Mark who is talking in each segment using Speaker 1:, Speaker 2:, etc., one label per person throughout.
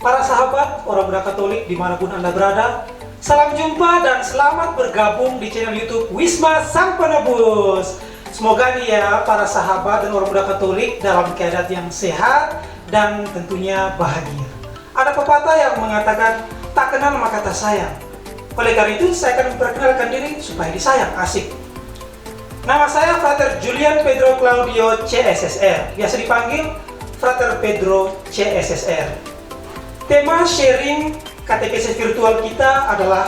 Speaker 1: Para sahabat orang muda Katolik dimanapun Anda berada, salam jumpa dan selamat bergabung di channel YouTube Wisma Sang Penebus. Semoga nih ya para sahabat dan orang muda Katolik dalam keadaan yang sehat dan tentunya bahagia. Ada pepatah yang mengatakan tak kenal maka tak sayang. Oleh karena itu saya akan memperkenalkan diri supaya disayang. Asik. Nama saya Frater Julian Pedro Claudio CSSR, biasa dipanggil Frater Pedro CSSR. Tema sharing katekese virtual kita adalah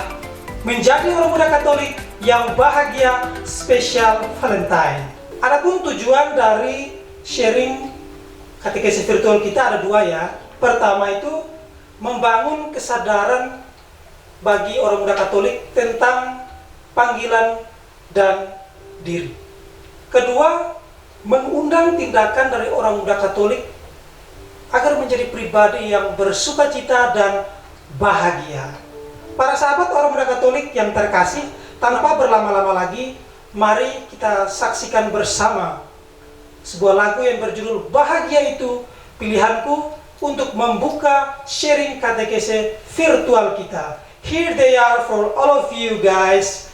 Speaker 1: menjadi orang muda Katolik yang bahagia spesial Valentine. Adapun tujuan dari sharing katekese virtual kita ada dua ya. Pertama itu membangun kesadaran bagi orang muda Katolik tentang panggilan dan diri. Kedua, mengundang tindakan dari orang muda Katolik agar menjadi pribadi yang bersukacita dan bahagia. Para sahabat orang muda Katolik yang terkasih, tanpa berlama-lama lagi, mari kita saksikan bersama sebuah lagu yang berjudul Bahagia Itu Pilihanku untuk membuka sharing katekese virtual kita. Here they are for all of you guys.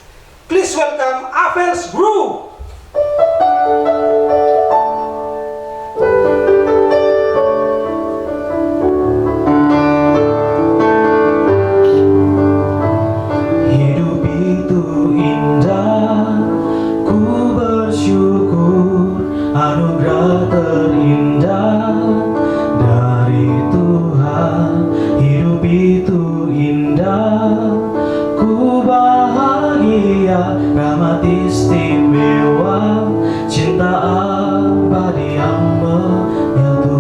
Speaker 1: Please welcome Avels Group.
Speaker 2: Anugerah terindah dari Tuhan, hidup itu indah, ku bahagia, rahmat istimewa, cinta abadi yang menyatu.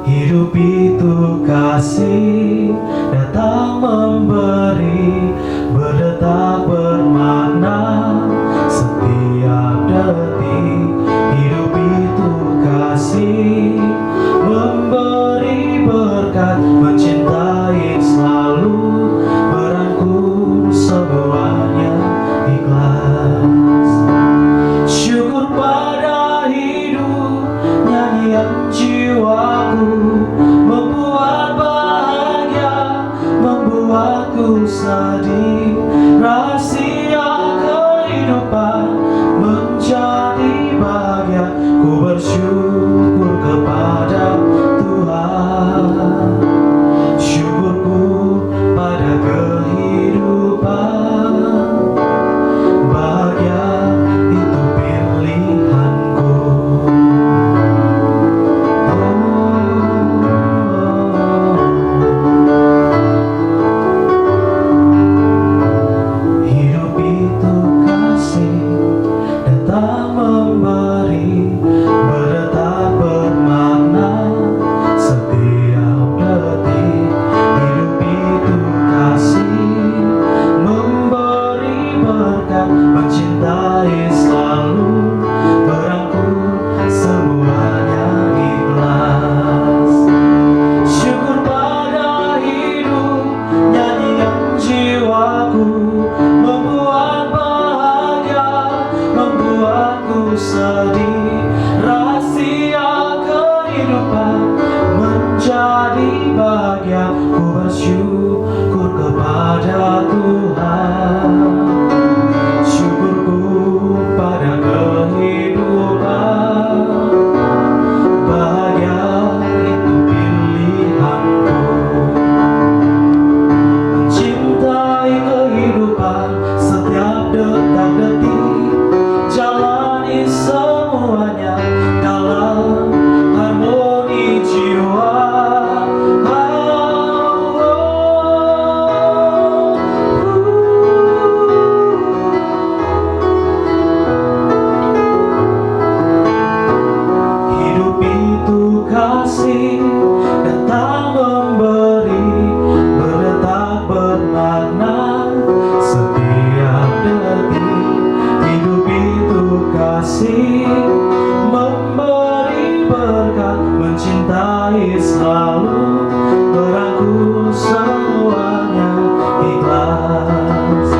Speaker 2: Hidup itu kasih, datang memberi, berdetak bermakna, setiap detik. Hidup itu kasih, memberi berkat, mencintai selalu, merangkum semuanya ikhlas. Syukur pada hidup, nyanyian jiwaku, membuat bahagia, membuatku sedih. Rahasia kehidupan menjadi bahagia, ku bersyukur kepada Tuhan. Syukurku pada kehidupan, bahagia itu pilihanku. Hidup itu kasih, datang memberi, berdetak bermakna, setiap detik. Hidup itu kasih, memberi berkat, mencintai selalu, merangkum semuanya ikhlas. Syukur pada hidup, nyanyian jiwaku, membuat bahagia, membuatku sedih. Rahasia kehidupan menjadi bahagia, ku bersyukur kepada Tuhan. Syukurku pada kehidupan, bahagia itu pilihanku. Mencintai kehidupan, setiap detak-detik, jalani semuanya dalam harmoni jiwa. Oh, oh, cintai selalu, merangkul semuanya ikhlas.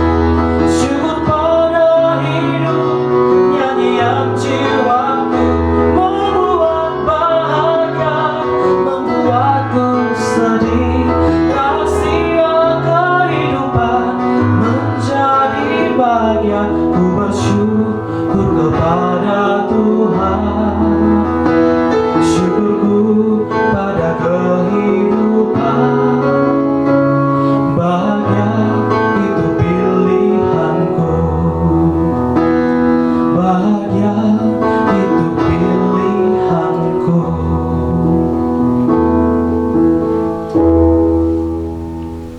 Speaker 2: Syukur pada hidup, nyanyian jiwaku membuat bahagia, membuatku sedih. Rahasia kehidupan menjadi bahagia, ku bersyukur kepada Tuhan. Syukurku pada kehidupan, bahagia itu pilihanku, bahagia itu pilihanku.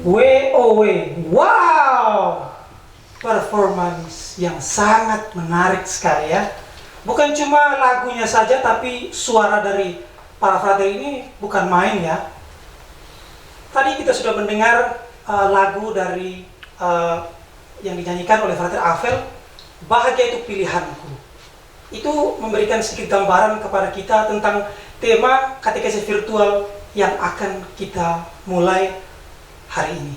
Speaker 1: WOW, wow, performance yang sangat menarik sekali ya. Bukan cuma lagunya saja, tapi suara dari para frater ini bukan main ya. Tadi kita sudah mendengar lagu dari yang dinyanyikan oleh Frater Afel, Bahagia Itu Pilihanku. Itu memberikan sedikit gambaran kepada kita tentang tema katekesi virtual yang akan kita mulai hari ini.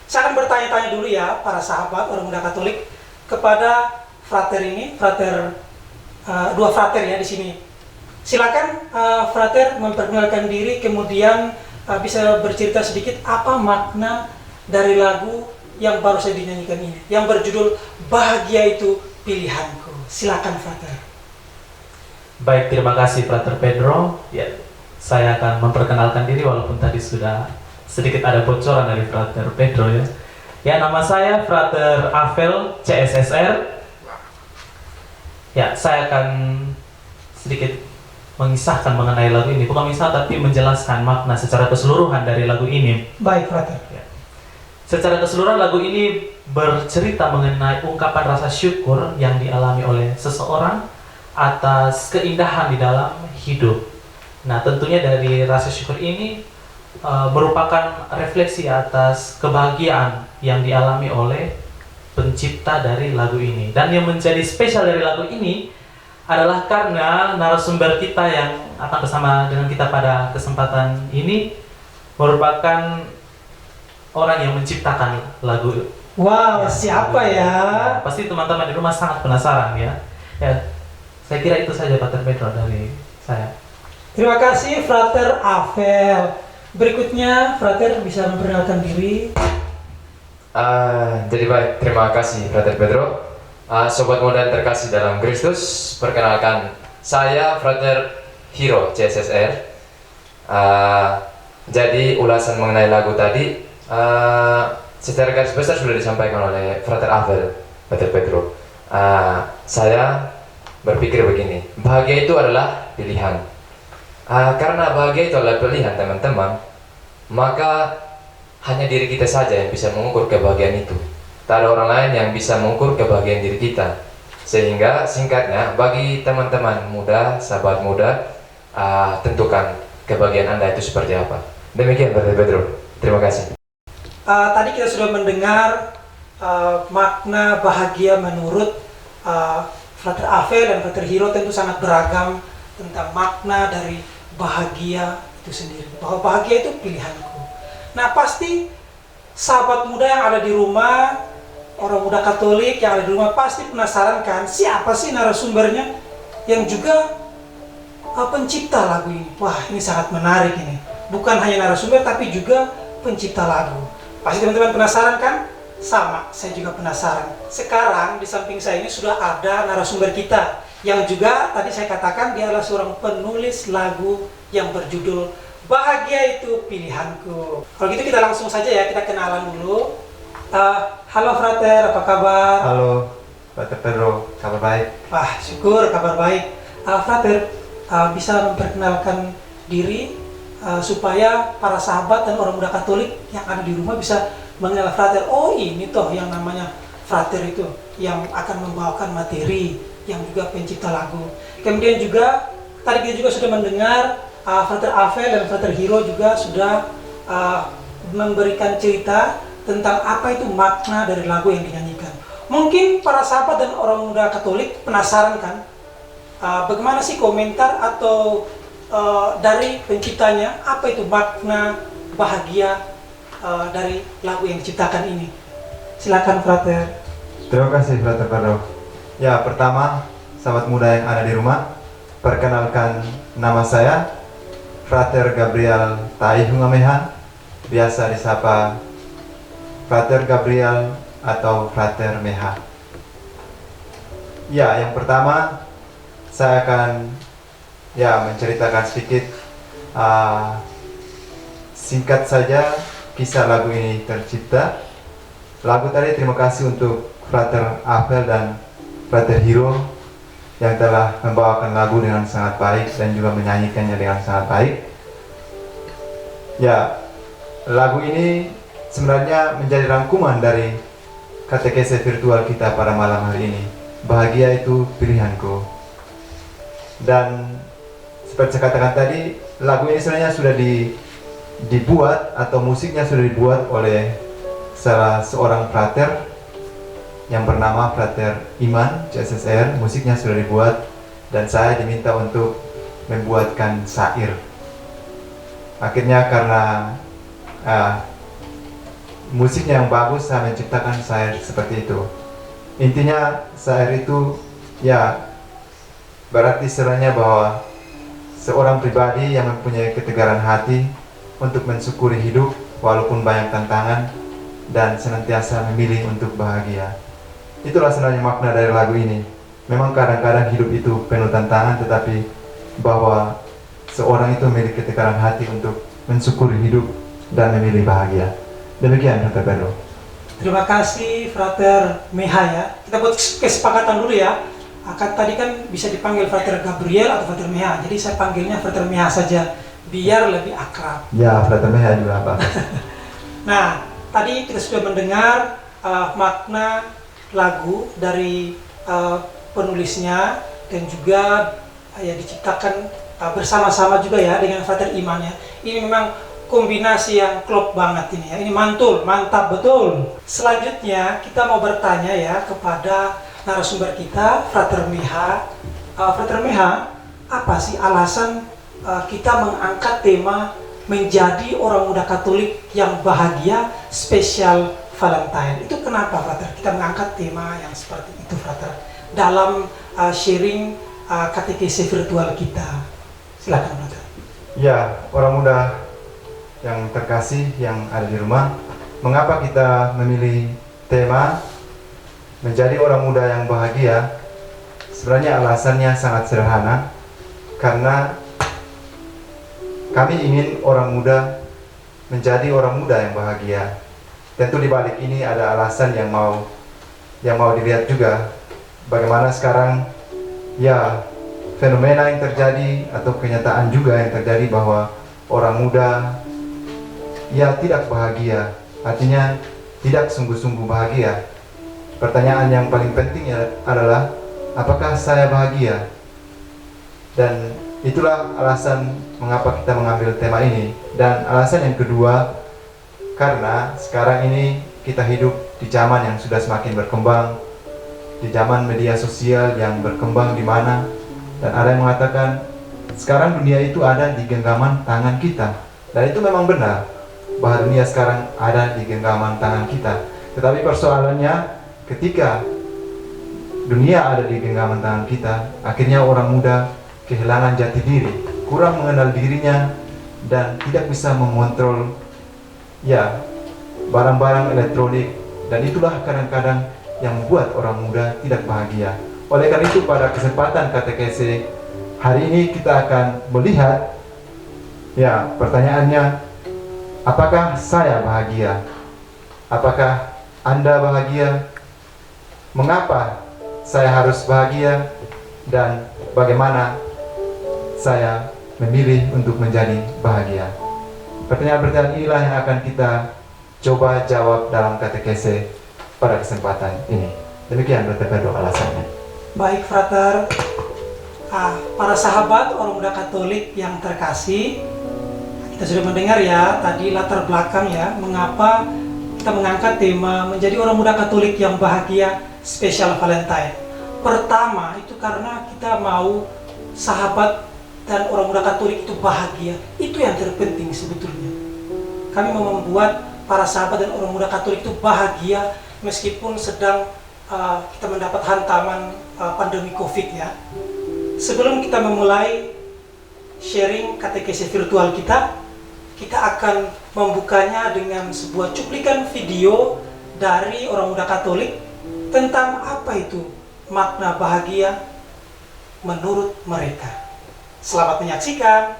Speaker 1: Saya akan bertanya-tanya dulu ya para sahabat orang muda Katolik kepada frater ini, dua frater ya di sini. Silakan frater memperkenalkan diri, kemudian bisa bercerita sedikit apa makna dari lagu yang baru saya dinyanyikan ini, yang berjudul Bahagia Itu Pilihanku. Silakan frater.
Speaker 2: Baik, terima kasih Frater Pedro. Ya, saya akan memperkenalkan diri walaupun tadi sudah sedikit ada bocoran dari Frater Pedro ya. Ya, nama saya Frater Afel CSSR. Ya, saya akan sedikit mengisahkan mengenai lagu ini. Bukan mengisah, tapi menjelaskan makna secara keseluruhan dari lagu ini.
Speaker 1: Baik, frater.
Speaker 2: Ya. Secara keseluruhan lagu ini bercerita mengenai ungkapan rasa syukur yang dialami oleh seseorang atas keindahan di dalam hidup. Nah, tentunya dari rasa syukur ini merupakan refleksi atas kebahagiaan yang dialami oleh pencipta dari lagu ini. Dan yang menjadi spesial dari lagu ini adalah karena narasumber kita yang akan bersama dengan kita pada kesempatan ini merupakan orang yang menciptakan lagu.
Speaker 1: Wow, siapa ya?
Speaker 2: Pasti teman-teman di rumah sangat penasaran ya. Ya, saya kira itu saja Frater Pedro dari saya.
Speaker 1: Terima kasih Frater Afel. Berikutnya frater bisa memperkenalkan diri.
Speaker 3: Jadi baik, terima kasih Frater Pedro. Sobat muda yang terkasih dalam Kristus, perkenalkan saya Frater Hiro CSSR. Jadi ulasan mengenai lagu tadi secara garis besar sudah disampaikan oleh Frater Afel, Frater Pedro. Saya berpikir begini, bahagia itu adalah pilihan. Karena bahagia itu adalah pilihan teman-teman, maka hanya diri kita saja yang bisa mengukur kebahagiaan itu. Tak ada orang lain yang bisa mengukur kebahagiaan diri kita. Sehingga singkatnya, bagi teman-teman muda, sahabat muda, tentukan kebahagiaan Anda itu seperti apa. Demikian Frater Pedro, terima kasih.
Speaker 1: Tadi kita sudah mendengar makna bahagia menurut Frater Afel dan Frater Hiro. Tentu sangat beragam tentang makna dari bahagia itu sendiri, bahwa bahagia itu pilihanku. Nah, pasti sahabat muda yang ada di rumah, orang muda Katolik yang ada di rumah pasti penasaran kan, siapa sih narasumbernya yang juga pencipta lagu ini. Wah, ini sangat menarik ini. Bukan hanya narasumber tapi juga pencipta lagu. Pasti teman-teman penasaran kan? Sama, saya juga penasaran. Sekarang di samping saya ini sudah ada narasumber kita yang juga tadi saya katakan dia adalah seorang penulis lagu yang berjudul Bahagia Itu Pilihanku. Kalau gitu kita langsung saja ya, kita kenalan dulu. Halo Frater, apa kabar?
Speaker 3: Halo Frater Pedro, kabar baik?
Speaker 1: Wah, syukur kabar baik. Frater, bisa memperkenalkan diri supaya para sahabat dan orang muda Katolik yang ada di rumah bisa mengenal Frater. Oh, ini toh yang namanya Frater itu yang akan membawakan materi, yang juga pencipta lagu. Kemudian juga tadi kita juga sudah mendengar Frater Afel dan Frater Hiro juga sudah memberikan cerita tentang apa itu makna dari lagu yang dinyanyikan. Mungkin para sahabat dan orang muda Katolik penasaran kan, bagaimana sih komentar atau dari penciptanya, apa itu makna bahagia dari lagu yang diciptakan ini. Silakan Frater.
Speaker 4: Terima kasih Frater Pedro. Ya, pertama, sahabat muda yang ada di rumah, perkenalkan nama saya Frater Gabriel Taihungameha, biasa disapa Frater Gabriel atau Frater Meha. Ya, yang pertama saya akan menceritakan sedikit singkat saja kisah lagu ini tercipta. Lagu tadi terima kasih untuk Frater Abel dan Frater Hiro yang telah membawakan lagu dengan sangat baik dan juga menyanyikannya dengan sangat baik. Ya, lagu ini sebenarnya menjadi rangkuman dari katekese virtual kita pada malam hari ini. Bahagia itu pilihanku. Dan seperti saya katakan tadi, lagu ini sebenarnya sudah dibuat atau musiknya sudah dibuat oleh salah seorang frater yang bernama Frater Iman CSSR. Musiknya sudah dibuat dan saya diminta untuk membuatkan syair. Akhirnya karena musiknya yang bagus, saya menciptakan syair seperti itu. Intinya syair itu berarti sebenarnya bahwa seorang pribadi yang mempunyai ketegaran hati untuk mensyukuri hidup walaupun banyak tantangan dan senantiasa memilih untuk bahagia. Itulah sebenarnya makna dari lagu ini. Memang kadang-kadang hidup itu penuh tantangan, tetapi bahwa seorang itu memiliki ketegaran hati untuk mensyukuri hidup dan memilih bahagia. Demikian Frater Pedro.
Speaker 1: Terima kasih Frater Meha ya. Kita buat kesepakatan dulu ya. Tadi kan bisa dipanggil Frater Gabriel atau Frater Meha. Jadi saya panggilnya Frater Meha saja biar lebih akrab.
Speaker 4: Ya, Frater Meha juga apa.
Speaker 1: Nah, tadi kita sudah mendengar makna lagu dari penulisnya dan juga diciptakan bersama-sama juga ya dengan Frater Iman ya. Ini memang kombinasi yang klop banget ini ya. Ini mantul, mantap betul. Selanjutnya kita mau bertanya ya kepada narasumber kita, Frater Meha. Frater Meha, apa sih alasan kita mengangkat tema menjadi orang muda Katolik yang bahagia spesial Valentine? Itu kenapa Frater kita mengangkat tema yang seperti itu Frater dalam sharing katekese virtual kita? Silakan Frater.
Speaker 4: Ya, orang muda yang terkasih yang ada di rumah, mengapa kita memilih tema menjadi orang muda yang bahagia? Sebenarnya alasannya sangat sederhana, karena kami ingin orang muda menjadi orang muda yang bahagia. Tentu di balik ini ada alasan yang mau dilihat juga. Bagaimana sekarang fenomena yang terjadi atau kenyataan juga yang terjadi bahwa orang muda tidak bahagia, artinya tidak sungguh-sungguh bahagia. Pertanyaan yang paling penting adalah apakah saya bahagia? Dan itulah alasan mengapa kita mengambil tema ini. Dan alasan yang kedua, karena sekarang ini kita hidup di zaman yang sudah semakin berkembang, di zaman media sosial yang berkembang di mana, dan ada yang mengatakan sekarang dunia itu ada di genggaman tangan kita. Dan itu memang benar bahwa dunia sekarang ada di genggaman tangan kita. Tetapi persoalannya, ketika dunia ada di genggaman tangan kita, akhirnya orang muda kehilangan jati diri, kurang mengenal dirinya, dan tidak bisa mengontrol barang-barang elektronik. Dan itulah kadang-kadang yang membuat orang muda tidak bahagia. Oleh karena itu, pada kesempatan katekese hari ini kita akan melihat, pertanyaannya, apakah saya bahagia? Apakah Anda bahagia? Mengapa saya harus bahagia? Dan bagaimana saya memilih untuk menjadi bahagia? Pertanyaan-pertanyaan inilah yang akan kita coba jawab dalam katekese pada kesempatan ini. Demikian Frater alasannya.
Speaker 1: Baik Frater, para sahabat orang muda Katolik yang terkasih, kita sudah mendengar ya tadi latar belakang ya mengapa kita mengangkat tema menjadi orang muda Katolik yang bahagia spesial Valentine. Pertama itu karena kita mau sahabat dan orang muda Katolik itu bahagia. Itu yang terpenting sebetulnya. Kami mau membuat para sahabat dan orang muda Katolik itu bahagia meskipun sedang kita mendapat hantaman pandemi COVID ya. Sebelum kita memulai sharing katekesi virtual kita akan membukanya dengan sebuah cuplikan video dari orang muda Katolik tentang apa itu makna bahagia menurut mereka. Selamat menyaksikan.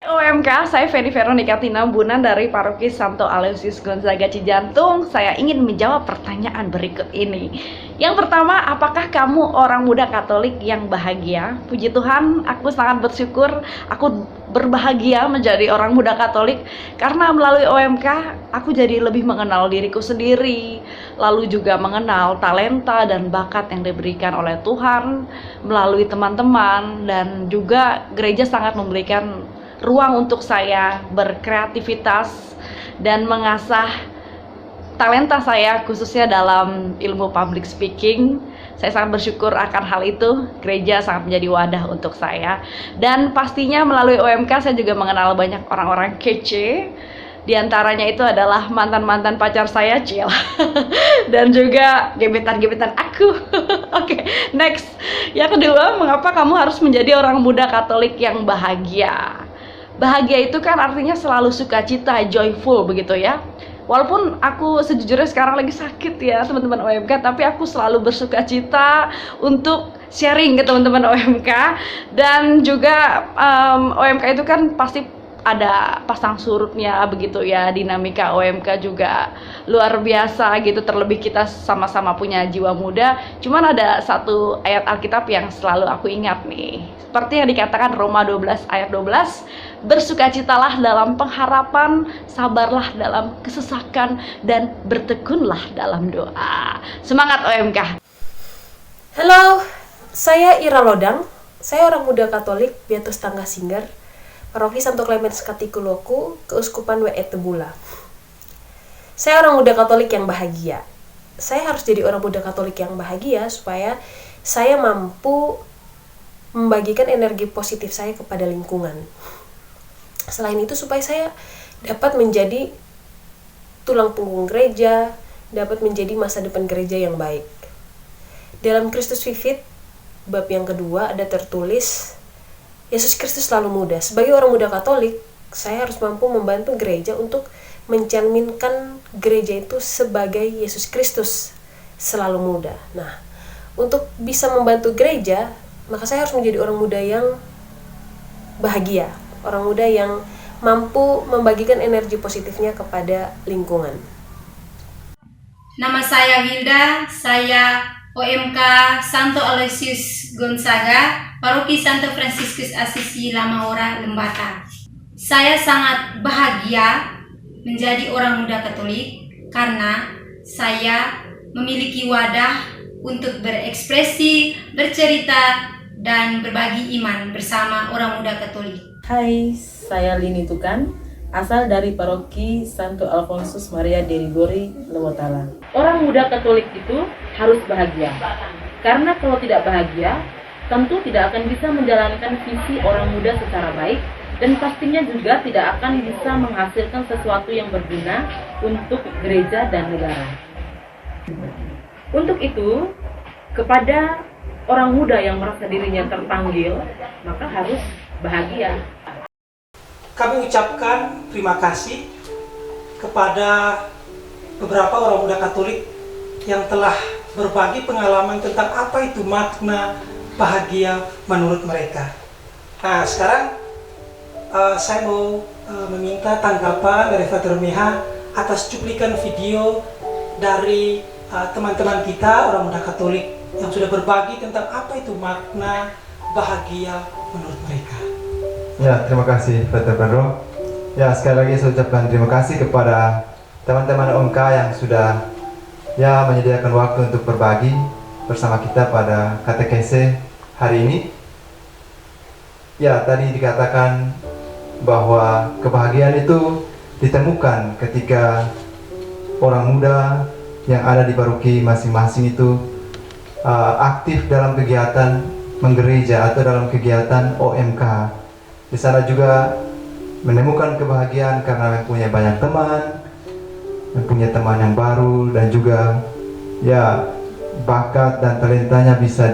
Speaker 5: OMK, saya Feni Veronica Tinambunan dari Paroki Santo Aloysius Gonzaga Cijantung. Saya ingin menjawab pertanyaan berikut ini. Yang pertama, apakah kamu orang muda Katolik yang bahagia? Puji Tuhan, aku sangat bersyukur, aku berbahagia menjadi orang muda Katolik karena melalui OMK aku jadi lebih mengenal diriku sendiri, lalu juga mengenal talenta dan bakat yang diberikan oleh Tuhan melalui teman-teman, dan juga gereja sangat memberikan ruang untuk saya berkreativitas dan mengasah talenta saya khususnya dalam ilmu public speaking. Saya sangat bersyukur akan hal itu. Gereja sangat menjadi wadah untuk saya. Dan pastinya melalui OMK saya juga mengenal banyak orang-orang kece. Di antaranya itu adalah mantan-mantan pacar saya, Cil. Dan juga gebetan-gebetan aku. Oke, next. Yang kedua, mengapa kamu harus menjadi orang muda Katolik yang bahagia? Bahagia itu kan artinya selalu sukacita, joyful begitu ya. Walaupun aku sejujurnya sekarang lagi sakit ya teman-teman OMK, tapi aku selalu bersukacita untuk sharing ke teman-teman OMK. Dan juga OMK itu kan pasti ada pasang surutnya begitu ya, dinamika OMK juga luar biasa gitu, terlebih kita sama-sama punya jiwa muda. Cuman ada satu ayat Alkitab yang selalu aku ingat nih, seperti yang dikatakan Roma 12 ayat 12, bersukacitalah dalam pengharapan, sabarlah dalam kesesakan, dan bertekunlah dalam doa. Semangat OMK.
Speaker 6: Halo, saya Ira Lodang. Saya orang muda Katolik Beatus Tangga Singer, Paroki Santo Clemens Katipuloku, Keuskupan WE Tebula. Saya orang muda Katolik yang bahagia. Saya harus jadi orang muda Katolik yang bahagia supaya saya mampu membagikan energi positif saya kepada lingkungan. Selain itu supaya saya dapat menjadi tulang punggung gereja, dapat menjadi masa depan gereja yang baik. Dalam Kristus Vivit, bab yang kedua ada tertulis, Yesus Kristus selalu muda. Sebagai orang muda Katolik, saya harus mampu membantu gereja untuk mencerminkan gereja itu sebagai Yesus Kristus selalu muda. Nah, untuk bisa membantu gereja, maka saya harus menjadi orang muda yang bahagia, orang muda yang mampu membagikan energi positifnya kepada lingkungan.
Speaker 7: Nama saya Hilda, saya OMK Santo Aloysius Gonzaga, Paroki Santo Fransiskus Assisi Lamaora, Lembata. Saya sangat bahagia menjadi orang muda Katolik karena saya memiliki wadah untuk berekspresi, bercerita, dan berbagi iman bersama orang muda Katolik.
Speaker 8: Hai, saya Lini Tukan, asal dari Paroki Santo Alfonsus Maria de Rigori, Lewotala. Orang muda Katolik itu harus bahagia, karena kalau tidak bahagia, tentu tidak akan bisa menjalankan visi orang muda secara baik, dan pastinya juga tidak akan bisa menghasilkan sesuatu yang berguna untuk gereja dan negara. Untuk itu, kepada orang muda yang merasa dirinya terpanggil, maka harus bahagia.
Speaker 1: Kami ucapkan terima kasih kepada beberapa orang muda Katolik yang telah berbagi pengalaman tentang apa itu makna bahagia menurut mereka. Nah, sekarang saya mau meminta tanggapan dari Father Meha atas cuplikan video dari teman-teman kita orang muda Katolik yang sudah berbagi tentang apa itu makna bahagia menurut mereka.
Speaker 4: Ya, terima kasih Frater Pedro. Ya, sekali lagi saya ucapkan terima kasih kepada teman-teman OMK yang sudah menyediakan waktu untuk berbagi bersama kita pada katekese hari ini. Ya, tadi dikatakan bahwa kebahagiaan itu ditemukan ketika orang muda yang ada di paroki masing-masing itu aktif dalam kegiatan menggereja atau dalam kegiatan OMK. Di sana juga menemukan kebahagiaan karena mempunyai banyak teman, mempunyai teman yang baru, dan juga ya bakat dan talentanya bisa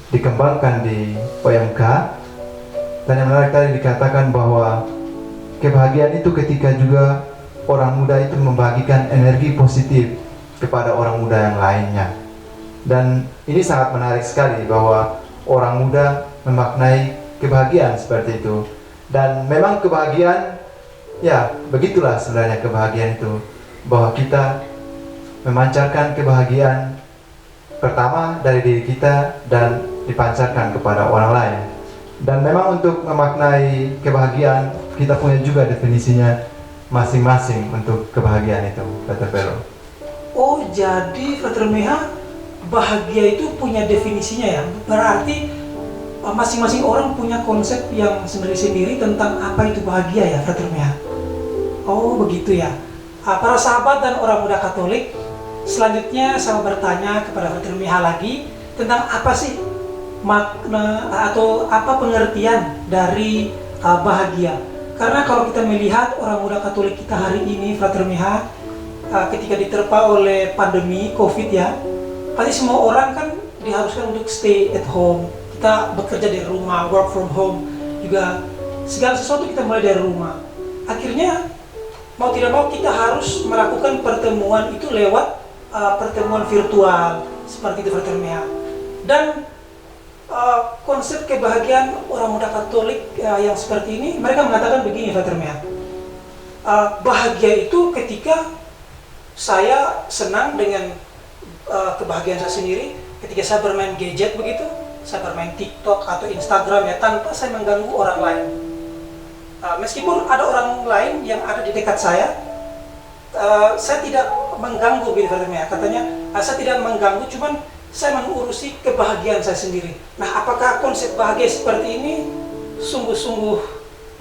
Speaker 4: dikembangkan di OMK. Dan yang menarik tadi dikatakan bahwa kebahagiaan itu ketika juga orang muda itu membagikan energi positif kepada orang muda yang lainnya. Dan ini sangat menarik sekali bahwa orang muda memaknai kebahagiaan seperti itu. Dan memang kebahagiaan, ya begitulah sebenarnya kebahagiaan itu, bahwa kita memancarkan kebahagiaan pertama dari diri kita dan dipancarkan kepada orang lain. Dan memang untuk memaknai kebahagiaan kita punya juga definisinya masing-masing untuk kebahagiaan itu, Frater Vero.
Speaker 1: Oh, jadi Frater Meha, bahagia itu punya definisinya ya? Berarti masing-masing orang punya konsep yang sendiri-sendiri tentang apa itu bahagia ya, Frater Meha? Oh, begitu ya. Para sahabat dan orang muda Katolik, selanjutnya saya bertanya kepada Frater Meha lagi tentang apa sih makna atau apa pengertian dari bahagia. Karena kalau kita melihat orang muda Katolik kita hari ini, Frater Meha, ketika diterpa oleh pandemi COVID ya, pasti semua orang kan diharuskan untuk stay at home. Kita bekerja dari rumah, work from home, juga segala sesuatu kita mulai dari rumah. Akhirnya mau tidak mau kita harus melakukan pertemuan itu lewat pertemuan virtual seperti itu, Frater Meha. Dan konsep kebahagiaan orang muda Katolik yang seperti ini, mereka mengatakan begini, Frater Meha. Bahagia itu ketika saya senang dengan kebahagiaan saya sendiri, ketika saya bermain gadget begitu, saya bermain TikTok atau Instagram ya, tanpa saya mengganggu orang lain. Meskipun ada orang lain yang ada di dekat saya tidak mengganggu, gitu, Frater Meha. Katanya, saya tidak mengganggu, cuman saya mengurusi kebahagiaan saya sendiri. Nah, apakah konsep bahagia seperti ini sungguh-sungguh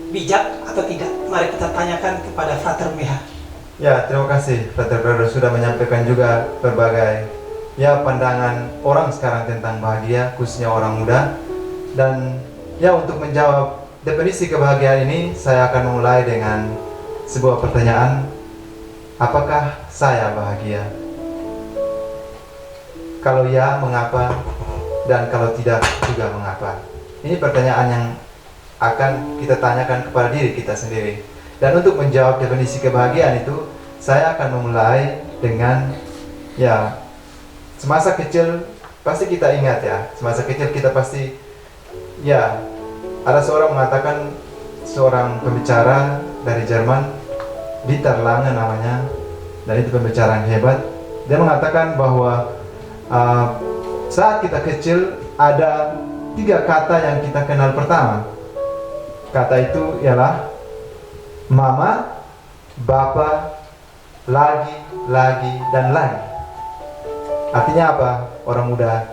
Speaker 1: bijak atau tidak? Mari kita tanyakan kepada Frater Meha.
Speaker 4: Ya, terima kasih Frater Vero sudah menyampaikan juga berbagai pandangan orang sekarang tentang bahagia, khususnya orang muda. Dan ya, untuk menjawab definisi kebahagiaan ini, saya akan memulai dengan sebuah pertanyaan. Apakah saya bahagia? Kalau ya, mengapa? Dan kalau tidak, juga mengapa? Ini pertanyaan yang akan kita tanyakan kepada diri kita sendiri. Dan untuk menjawab definisi kebahagiaan itu, saya akan memulai dengan semasa kecil pasti kita ingat ya. Semasa kecil kita pasti ada seorang mengatakan, seorang pembicara dari Jerman, Dieter Lange namanya, dan itu pembicara yang hebat. Dia mengatakan bahwa saat kita kecil ada 3 kata yang kita kenal pertama. Kata itu ialah mama, bapa, lagi, dan lagi. Artinya apa, orang muda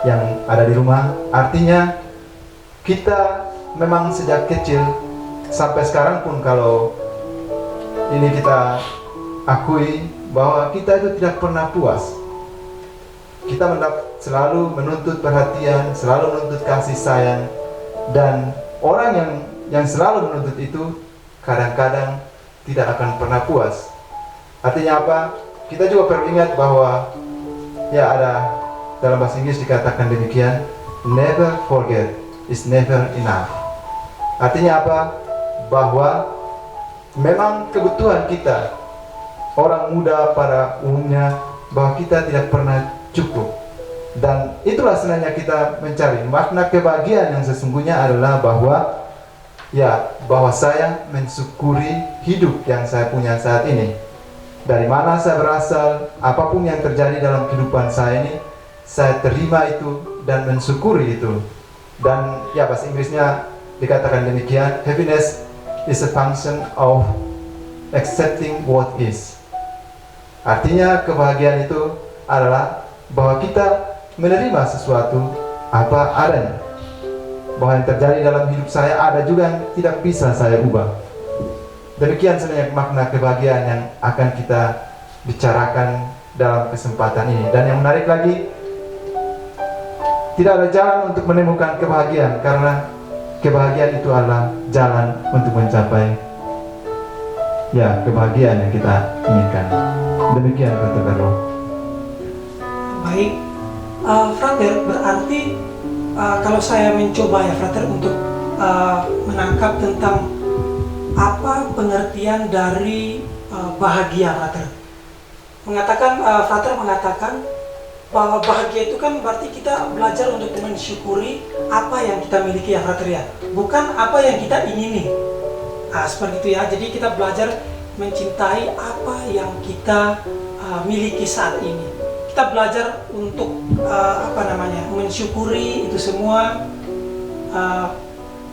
Speaker 4: yang ada di rumah? Artinya kita memang sejak kecil sampai sekarang pun, kalau ini kita akui bahwa kita itu tidak pernah puas. Kita selalu menuntut perhatian, selalu menuntut kasih sayang, dan orang yang selalu menuntut itu kadang-kadang tidak akan pernah puas. Artinya apa? Kita juga perlu ingat bahwa ada dalam bahasa Inggris dikatakan demikian, never forget is never enough. Artinya apa? Bahwa memang kebutuhan kita, orang muda pada umumnya, bahwa kita tidak pernah cukup. Dan itulah sebenarnya kita mencari makna kebahagiaan yang sesungguhnya adalah bahwa bahwa saya mensyukuri hidup yang saya punya saat ini. Dari mana saya berasal, apapun yang terjadi dalam kehidupan saya ini, saya terima itu dan mensyukuri itu. Dan bahasa Inggrisnya dikatakan demikian, happiness is a function of accepting what is. Artinya kebahagiaan itu adalah bahwa kita menerima sesuatu apa adanya. Bahwa yang terjadi dalam hidup saya ada juga yang tidak bisa saya ubah. Demikian sebenarnya makna kebahagiaan yang akan kita bicarakan dalam kesempatan ini. Dan yang menarik lagi, tidak ada jalan untuk menemukan kebahagiaan, karena kebahagiaan itu adalah jalan untuk mencapai kebahagiaan yang kita inginkan. Demikian Frater Carlo.
Speaker 1: Baik, Frater, berarti kalau saya mencoba ya Frater untuk menangkap tentang apa pengertian dari bahagia, Frater. Frater mengatakan bahwa bahagia itu kan berarti kita belajar untuk mensyukuri apa yang kita miliki ya Frater ya, bukan apa yang kita ingini. Seperti itu ya. Jadi kita belajar mencintai apa yang kita miliki saat ini. Kita belajar untuk mensyukuri itu semua.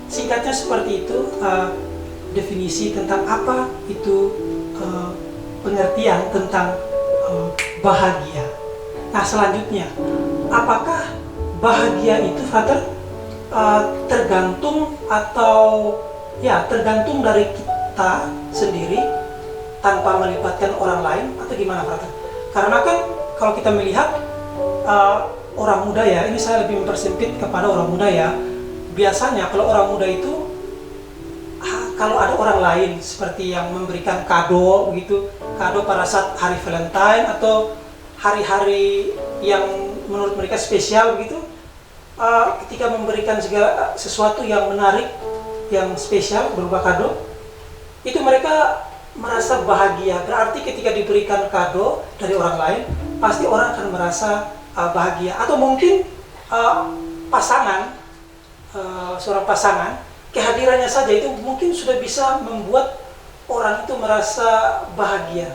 Speaker 1: Singkatnya seperti itu definisi tentang apa itu pengertian tentang bahagia. Nah, selanjutnya, apakah bahagia itu Frater tergantung dari kita sendiri tanpa melibatkan orang lain, atau gimana Frater? Karena kan kalau kita melihat orang muda ya, ini saya lebih mempersempit kepada orang muda ya. Biasanya kalau orang muda itu kalau ada orang lain seperti yang memberikan kado begitu, kado pada saat hari Valentine atau hari-hari yang menurut mereka spesial begitu, ketika memberikan segala sesuatu yang menarik, yang spesial berupa kado, itu mereka merasa bahagia. Berarti ketika diberikan kado dari orang lain, pasti orang akan merasa bahagia. Atau mungkin seorang pasangan, kehadirannya saja itu mungkin sudah bisa membuat orang itu merasa bahagia.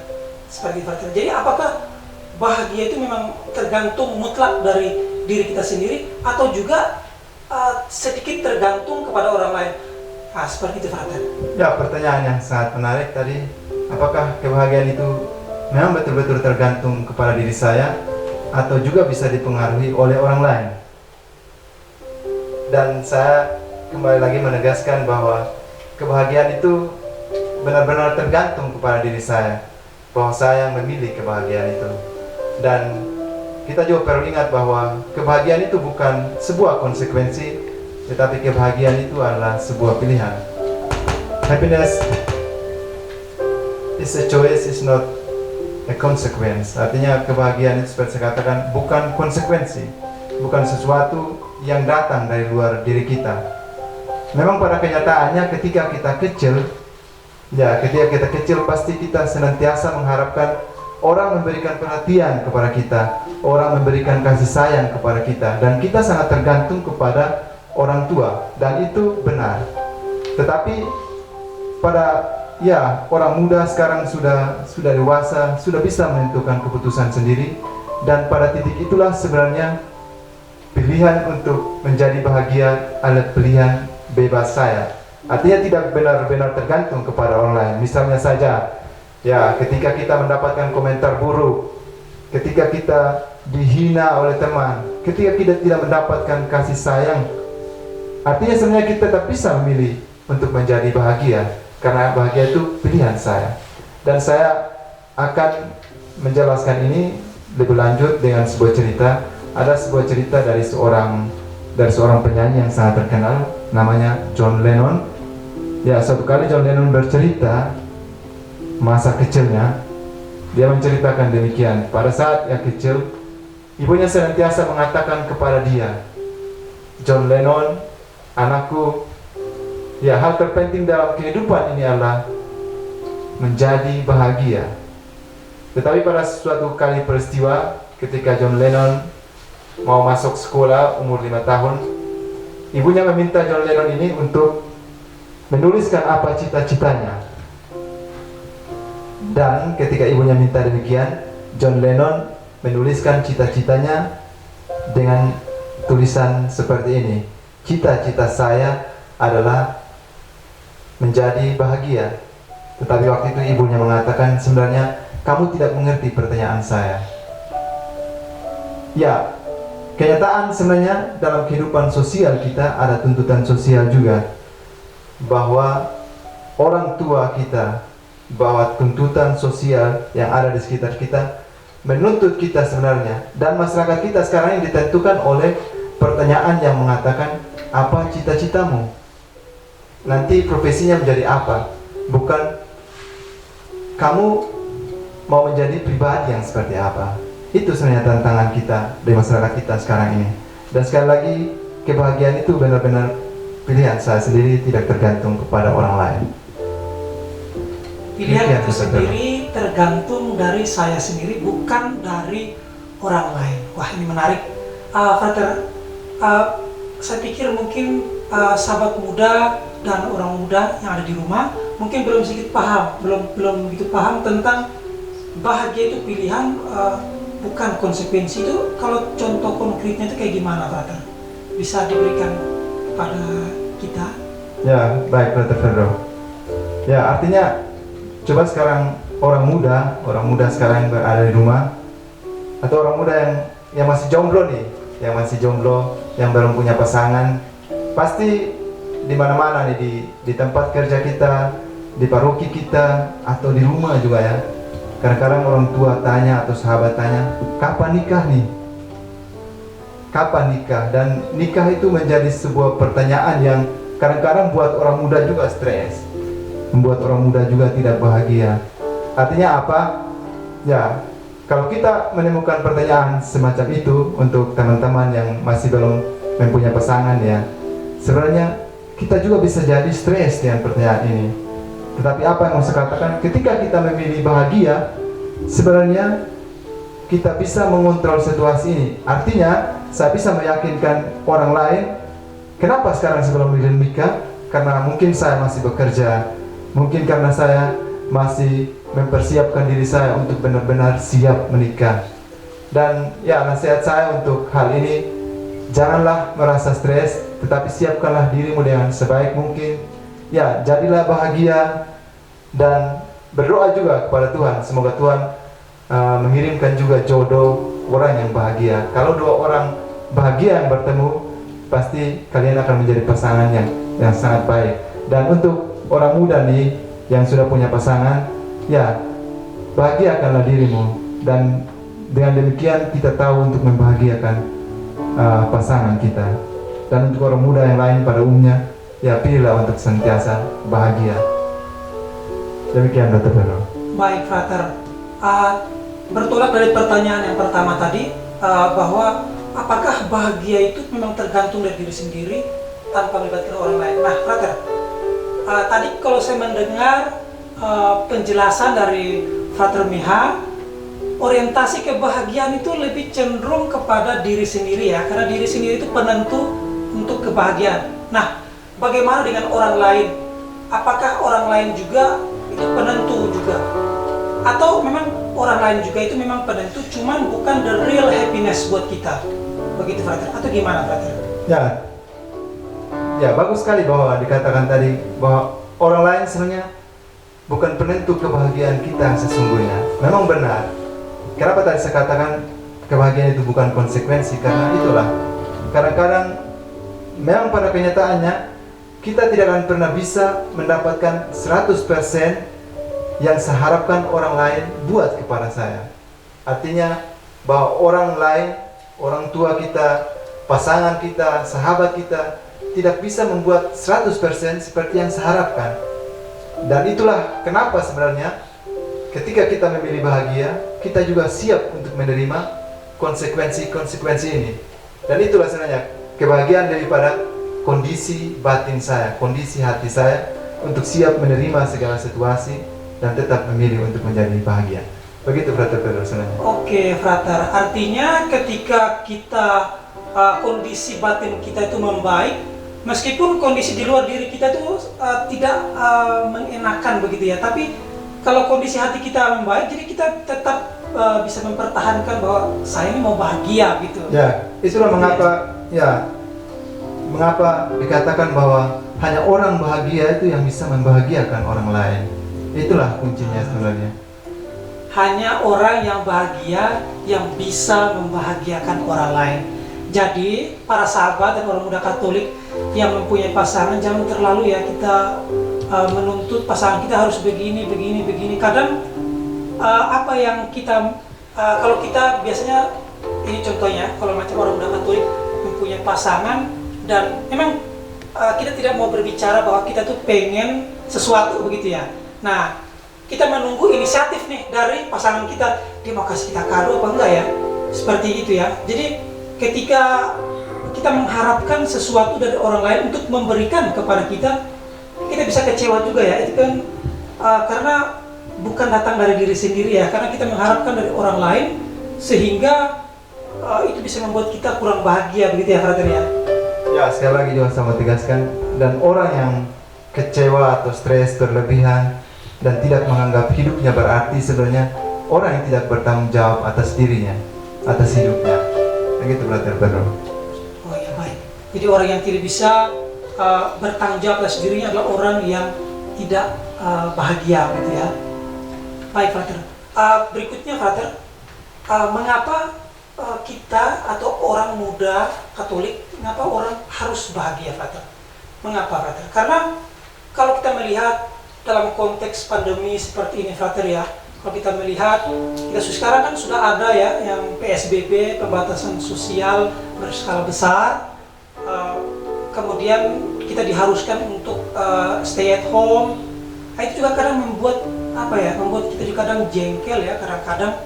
Speaker 1: Seperti itu. Jadi apakah bahagia itu memang tergantung mutlak dari diri kita sendiri, atau juga sedikit tergantung kepada orang lain? Seperti itu, Frater.
Speaker 4: Ya, pertanyaan yang sangat menarik tadi. Apakah kebahagiaan itu memang betul-betul tergantung kepada diri saya, atau juga bisa dipengaruhi oleh orang lain? Dan saya kembali lagi menegaskan bahwa kebahagiaan itu benar-benar tergantung kepada diri saya, bahwa saya yang memilih kebahagiaan itu. Dan kita juga perlu ingat bahwa kebahagiaan itu bukan sebuah konsekuensi, tetapi kebahagiaan itu adalah sebuah pilihan. Happiness is a choice, is not a consequence. Artinya kebahagiaan itu seperti saya katakan bukan konsekuensi, bukan sesuatu yang datang dari luar diri kita. Memang pada kenyataannya ketika kita kecil pasti kita senantiasa mengharapkan orang memberikan perhatian kepada kita, orang memberikan kasih sayang kepada kita, dan kita sangat tergantung kepada orang tua, dan itu benar. Tetapi orang muda sekarang sudah dewasa, sudah bisa menentukan keputusan sendiri, dan pada titik itulah sebenarnya pilihan untuk menjadi bahagia adalah pilihan bebas saya. Artinya tidak benar-benar tergantung kepada orang lain. Misalnya saja, ketika kita mendapatkan komentar buruk, ketika kita dihina oleh teman, ketika kita tidak mendapatkan kasih sayang, artinya sebenarnya kita tetap bisa memilih untuk menjadi bahagia, karena bahagia itu pilihan saya. Dan saya akan menjelaskan ini lebih lanjut dengan sebuah cerita. Ada sebuah cerita dari seorang penyanyi yang sangat terkenal, namanya John Lennon. Suatu kali John Lennon bercerita masa kecilnya. Dia menceritakan demikian. Pada saat yang kecil, ibunya senantiasa mengatakan kepada dia, John Lennon, anakku, hal terpenting dalam kehidupan ini adalah menjadi bahagia. Tetapi pada suatu kali peristiwa, ketika John Lennon mau masuk sekolah umur 5 tahun, ibunya meminta John Lennon ini untuk menuliskan apa cita-citanya. Dan ketika ibunya minta demikian, John Lennon menuliskan cita-citanya dengan tulisan seperti ini: cita-cita saya adalah menjadi bahagia. Tetapi waktu itu ibunya mengatakan, sebenarnya kamu tidak mengerti pertanyaan saya. Kenyataan sebenarnya dalam kehidupan sosial kita ada tuntutan sosial juga, bahwa orang tua kita, bahwa tuntutan sosial yang ada di sekitar kita menuntut kita sebenarnya, dan masyarakat kita sekarang yang ditentukan oleh pertanyaan yang mengatakan apa cita-citamu, nanti profesinya menjadi apa, bukan kamu mau menjadi pribadi yang seperti apa. Itu sebenarnya tantangan kita di masyarakat kita sekarang ini. Dan sekali lagi, kebahagiaan itu benar-benar pilihan saya sendiri, tidak tergantung kepada orang lain.
Speaker 1: Pilihan itu sendiri tergantung dari saya sendiri, bukan dari orang lain. Wah, ini menarik. Frater, saya pikir mungkin sahabat muda dan orang muda yang ada di rumah mungkin belum sedikit paham, belum begitu paham tentang bahagia itu pilihan, bukan konsekuensi. Itu kalau contoh konkretnya itu kayak gimana, Frater? Bisa diberikan pada kita?
Speaker 4: Ya, baik Frater Fedro. Ya, artinya coba sekarang orang muda sekarang yang berada di rumah, atau orang muda yang masih jomblo nih, yang belum punya pasangan, pasti di mana-mana nih, di tempat kerja kita, di paroki kita, atau di rumah juga ya. Kadang-kadang orang tua tanya atau sahabat tanya, kapan nikah nih? Kapan nikah? Dan nikah itu menjadi sebuah pertanyaan yang kadang-kadang buat orang muda juga stres, membuat orang muda juga tidak bahagia. Artinya apa? Ya, kalau kita menemukan pertanyaan semacam itu untuk teman-teman yang masih belum mempunyai pasangan ya, sebenarnya kita juga bisa jadi stres dengan pertanyaan ini. Tetapi apa yang mau saya katakan, ketika kita memilih bahagia, sebenarnya kita bisa mengontrol situasi ini. Artinya, saya bisa meyakinkan orang lain, kenapa sekarang sebelum nikah? Karena mungkin saya masih bekerja, mungkin karena saya masih mempersiapkan diri saya untuk benar-benar siap menikah. Dan ya, nasihat saya untuk hal ini, janganlah merasa stres, tetapi siapkanlah dirimu dengan sebaik mungkin. Ya, jadilah bahagia dan berdoa juga kepada Tuhan. Semoga Tuhan mengirimkan juga jodoh orang yang bahagia. Kalau dua orang bahagia yang bertemu, pasti kalian akan menjadi pasangan yang sangat baik. Dan untuk orang muda nih yang sudah punya pasangan, ya, bahagiakanlah dirimu. Dan dengan demikian kita tahu untuk membahagiakan pasangan kita. Dan untuk orang muda yang lain pada umumnya, ya, pilihlah untuk senantiasa bahagia. Demikian Dr. Fedro.
Speaker 1: Baik, Frater. Bertolak dari pertanyaan yang pertama tadi, bahwa apakah bahagia itu memang tergantung dari diri sendiri tanpa melibatkan orang lain. Nah, Frater, tadi kalau saya mendengar penjelasan dari Frater Miha, orientasi kebahagiaan itu lebih cenderung kepada diri sendiri ya, karena diri sendiri itu penentu untuk kebahagiaan. Nah, bagaimana dengan orang lain? Apakah orang lain juga itu penentu juga? Atau memang orang lain juga itu memang penentu, cuman bukan the real happiness buat kita? Begitu, Frater? Atau gimana, Frater?
Speaker 4: Ya, bagus sekali bahwa dikatakan tadi bahwa orang lain sebenarnya bukan penentu kebahagiaan kita sesungguhnya. Memang benar. Kenapa tadi saya katakan kebahagiaan itu bukan konsekuensi? Karena itulah, kadang-kadang memang pada kenyataannya kita tidak akan pernah bisa mendapatkan 100% yang saya harapkan orang lain buat kepada saya. Artinya bahwa orang lain, orang tua kita, pasangan kita, sahabat kita tidak bisa membuat 100% seperti yang saya harapkan. Dan itulah kenapa sebenarnya ketika kita memilih bahagia, kita juga siap untuk menerima konsekuensi-konsekuensi ini. Dan itulah sebenarnya kebahagiaan daripada kondisi batin saya, kondisi hati saya untuk siap menerima segala situasi dan tetap memilih untuk menjadi bahagia. Begitu, Frater Pedro sebenarnya.
Speaker 1: Oke, Frater. Artinya ketika kita kondisi batin kita itu membaik, meskipun kondisi di luar diri kita itu tidak mengenakan begitu ya, tapi kalau kondisi hati kita membaik, jadi kita tetap bisa mempertahankan bahwa saya ini mau bahagia gitu.
Speaker 4: Ya, itulah mengapa dikatakan bahwa hanya orang bahagia itu yang bisa membahagiakan orang lain. Itulah kuncinya sebenarnya.
Speaker 1: Hanya orang yang bahagia yang bisa membahagiakan orang lain. Jadi para sahabat dan orang muda Katolik yang mempunyai pasangan, jangan terlalu ya kita menuntut pasangan kita harus begini. Kadang apa yang kita kalau kita biasanya, ini contohnya, kalau macam orang muda Katolik punya pasangan, dan memang kita tidak mau berbicara bahwa kita tuh pengen sesuatu begitu ya. Nah, kita menunggu inisiatif nih dari pasangan kita, dia mau kasih kita kado apa enggak ya, seperti itu ya. Jadi ketika kita mengharapkan sesuatu dari orang lain untuk memberikan kepada kita, kita bisa kecewa juga ya. Itu kan karena bukan datang dari diri sendiri ya, karena kita mengharapkan dari orang lain, sehingga itu bisa membuat kita kurang bahagia begitu ya, Frater ya.
Speaker 4: Ya, sekali lagi juga sama tegaskan, dan orang yang kecewa atau stres berlebihan dan tidak menganggap hidupnya berarti, sebenarnya orang yang tidak bertanggung jawab atas dirinya, atas hidupnya. Begitu Brother Pedro.
Speaker 1: Oh ya, baik. Jadi orang yang tidak bisa bertanggung jawab atas dirinya adalah orang yang tidak bahagia gitu ya. Baik Frater. Berikutnya Frater, mengapa kita atau orang muda Katolik, mengapa orang harus bahagia, Frater? Mengapa, Frater? Karena kalau kita melihat dalam konteks pandemi seperti ini, Frater ya, kalau kita melihat, kita sekarang kan sudah ada ya yang PSBB, pembatasan sosial berskala besar, kemudian kita diharuskan untuk stay at home. Nah, itu juga kadang membuat membuat kita juga kadang jengkel ya, kadang-kadang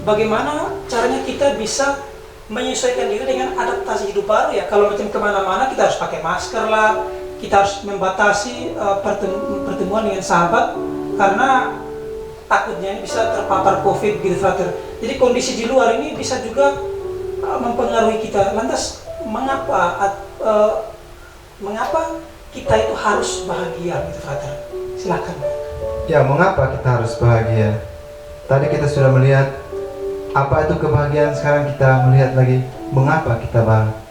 Speaker 1: bagaimana caranya kita bisa menyesuaikan diri dengan adaptasi hidup baru ya. Kalau macam kemana-mana kita harus pakai masker lah, kita harus membatasi pertemuan dengan sahabat karena takutnya ini bisa terpapar COVID gitu, Frater. Jadi kondisi di luar ini bisa juga mempengaruhi kita. Lantas mengapa kita itu harus bahagia gitu, Frater? Silakan.
Speaker 4: Ya, mengapa kita harus bahagia? Tadi kita sudah melihat apa itu kebahagiaan, sekarang kita melihat lagi mengapa kita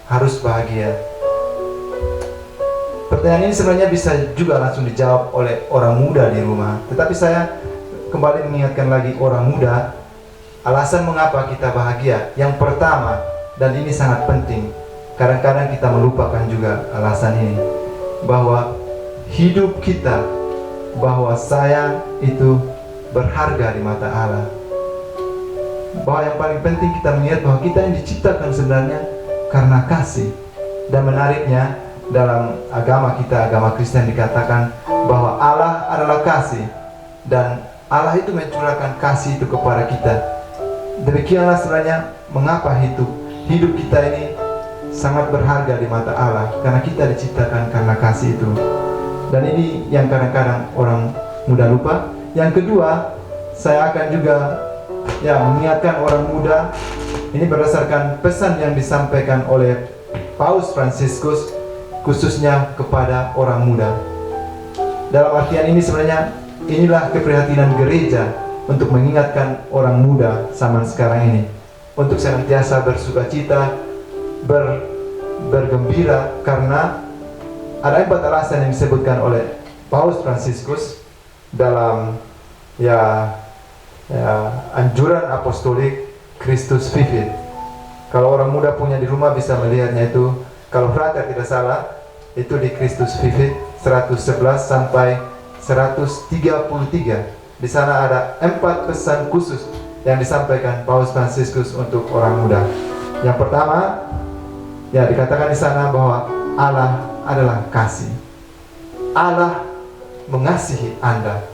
Speaker 4: harus bahagia. Pertanyaan ini sebenarnya bisa juga langsung dijawab oleh orang muda di rumah, tetapi saya kembali mengingatkan lagi orang muda, alasan mengapa kita bahagia. Yang pertama, dan ini sangat penting, kadang-kadang kita melupakan juga alasan ini, bahwa hidup kita, bahwa saya itu berharga di mata Allah. Bahwa yang paling penting kita melihat bahwa kita yang diciptakan sebenarnya karena kasih. Dan menariknya dalam agama kita, agama Kristen, dikatakan bahwa Allah adalah kasih, dan Allah itu mencurahkan kasih itu kepada kita. Demikianlah sebenarnya mengapa hidup kita ini sangat berharga di mata Allah, karena kita diciptakan karena kasih itu. Dan ini yang kadang-kadang orang muda lupa. Yang kedua, saya akan juga mengingatkan orang muda, ini berdasarkan pesan yang disampaikan oleh Paus Fransiskus khususnya kepada orang muda. Dalam artian ini sebenarnya inilah keprihatinan gereja untuk mengingatkan orang muda zaman sekarang ini untuk senantiasa bersukacita, bergembira, karena ada 4 alasan yang disebutkan oleh Paus Fransiskus dalam anjuran apostolik Christus Vivit. Kalau orang muda punya di rumah bisa melihatnya itu, kalau Frater tidak salah, itu di Christus Vivit 111 sampai 133. Di sana ada 4 pesan khusus yang disampaikan Paus Fransiskus untuk orang muda. Yang pertama, dikatakan di sana bahwa Allah adalah kasih. Allah mengasihi Anda.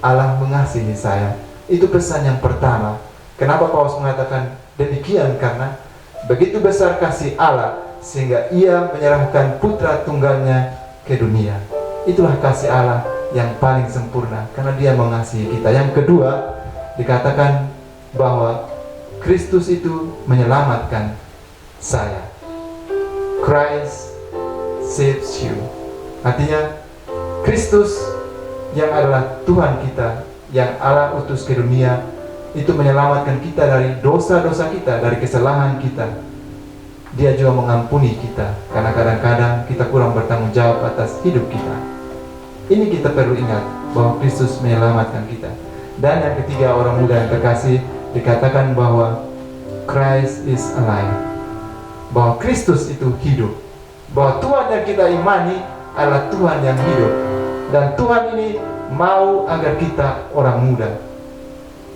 Speaker 4: Allah mengasihi saya. Itu pesan yang pertama. Kenapa Paus mengatakan demikian? Karena begitu besar kasih Allah sehingga Ia menyerahkan putra tunggalnya ke dunia. Itulah kasih Allah yang paling sempurna karena Dia mengasihi kita. Yang kedua, dikatakan bahwa Kristus itu menyelamatkan saya. Christ saves you. Artinya Kristus yang adalah Tuhan kita, yang Allah utus ke dunia, itu menyelamatkan kita dari dosa-dosa kita, dari kesalahan kita. Dia juga mengampuni kita karena kadang-kadang kita kurang bertanggung jawab atas hidup kita. Ini kita perlu ingat bahwa Kristus menyelamatkan kita. Dan yang ketiga, orang muda yang terkasih, dikatakan bahwa Christ is alive, bahwa Kristus itu hidup, bahwa Tuhan yang kita imani adalah Tuhan yang hidup. Dan Tuhan ini mau agar kita orang muda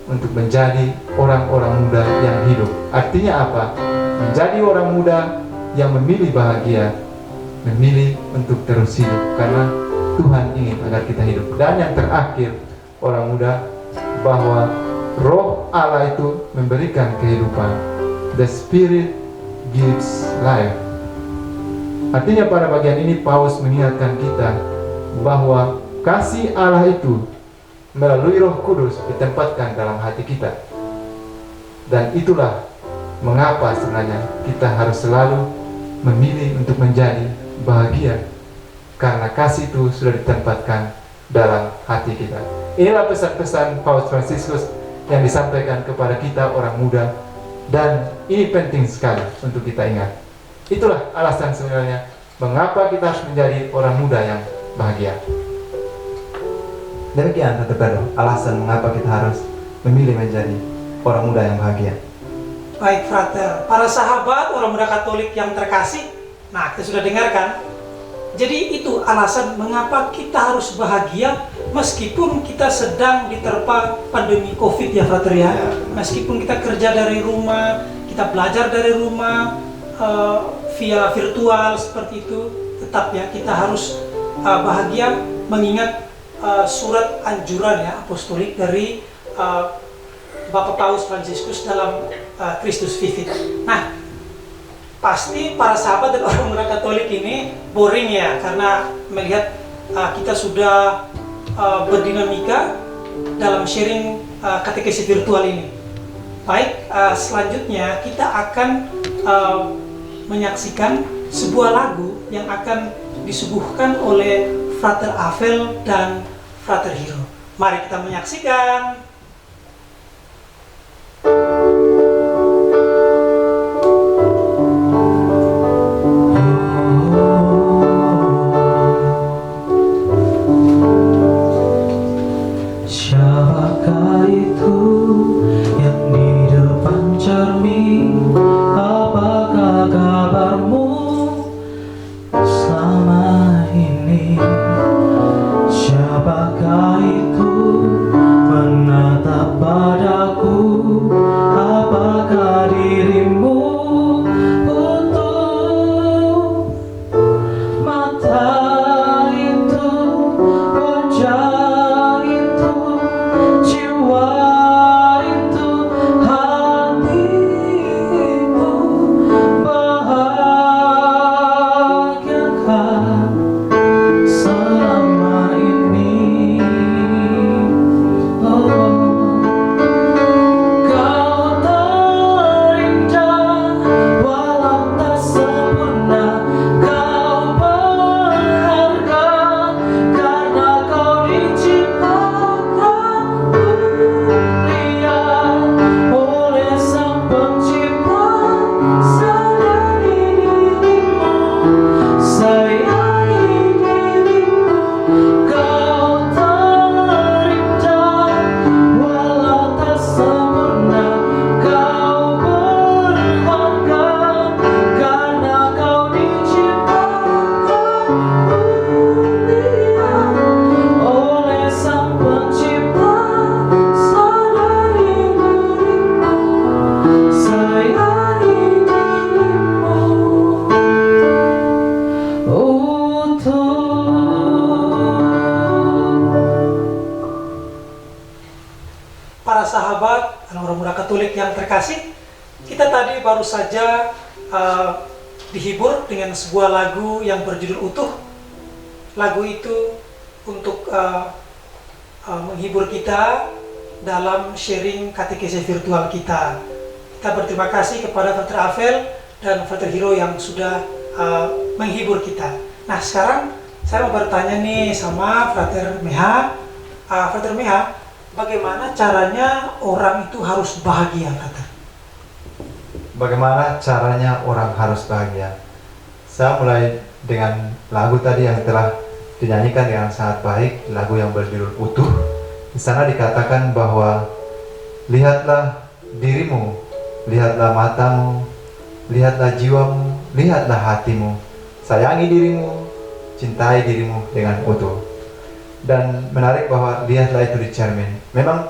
Speaker 4: untuk menjadi orang-orang muda yang hidup. Artinya apa? Menjadi orang muda yang memilih bahagia, memilih untuk terus hidup karena Tuhan ingin agar kita hidup. Dan yang terakhir, orang muda, bahwa Roh Allah itu memberikan kehidupan. The Spirit gives life. Artinya pada bagian ini Paulus mengingatkan kita bahwa kasih Allah itu melalui Roh Kudus ditempatkan dalam hati kita. Dan itulah mengapa sebenarnya kita harus selalu memilih untuk menjadi bahagia, karena kasih itu sudah ditempatkan dalam hati kita. Inilah pesan-pesan Paus Fransiskus yang disampaikan kepada kita orang muda, dan ini penting sekali untuk kita ingat. Itulah alasan sebenarnya mengapa kita harus menjadi orang muda yang bahagia. Demikian Tante Pedro, alasan mengapa kita harus memilih menjadi orang muda yang bahagia.
Speaker 1: Baik frater, para sahabat orang muda Katolik yang terkasih, nah kita sudah dengarkan. Jadi itu alasan mengapa kita harus bahagia meskipun kita sedang diterpa pandemi COVID ya frater ya. Meskipun kita kerja dari rumah, kita belajar dari rumah via virtual seperti itu, tetap ya kita harus bahagia mengingat surat anjuran ya apostolik dari Bapak Paus Fransiskus dalam Christus Vivit. Nah, pasti para sahabat dan orang muda Katolik ini boring ya, karena melihat kita sudah berdinamika dalam sharing katekesi virtual ini. Baik, selanjutnya kita akan menyaksikan sebuah lagu yang akan disuguhkan oleh Frater Avel dan Frater Hiro. Mari kita menyaksikan.
Speaker 2: Siapakah itu yang di depan cermin? Apakah kabarmu selama ini? Siapakah itu menatap padaku? Apakah dirimu utuh? Mata itu, wajah itu, jiwa itu, hati itu, bahagiakah selama ini? Oh, kau terindah walau tak sempurna, kau berharga karena kau diciptakan mulia oleh Sang Pencipta. Sayangi dirimu, sayangi dirimu, kau terindah walau tak sempurna, kau berharga karena kau diciptakan mulia oleh Sang Pencipta. Sadari dirimu, sayangi dirimu utuh.
Speaker 1: Para sahabat dan orang muda Katolik yang terkasih, kita tadi baru saja dihibur dengan sebuah lagu yang berjudul Utuh. Lagu itu untuk menghibur kita dalam sharing katekesi virtual kita. Kita berterima kasih kepada Frater Avel dan Frater Hiro yang sudah menghibur kita. Nah sekarang saya mau bertanya nih sama Frater Meha. Frater Meha, bagaimana caranya orang itu harus bahagia, Frater?
Speaker 4: Bagaimana caranya orang harus bahagia? Saya mulai dengan lagu tadi yang telah dinyanyikan dengan sangat baik, lagu yang berjudul Utuh. Di sana dikatakan bahwa lihatlah dirimu, lihatlah matamu, lihatlah jiwamu, lihatlah hatimu, sayangi dirimu, cintai dirimu dengan utuh. Dan menarik bahwa lihatlah itu di cermin. Memang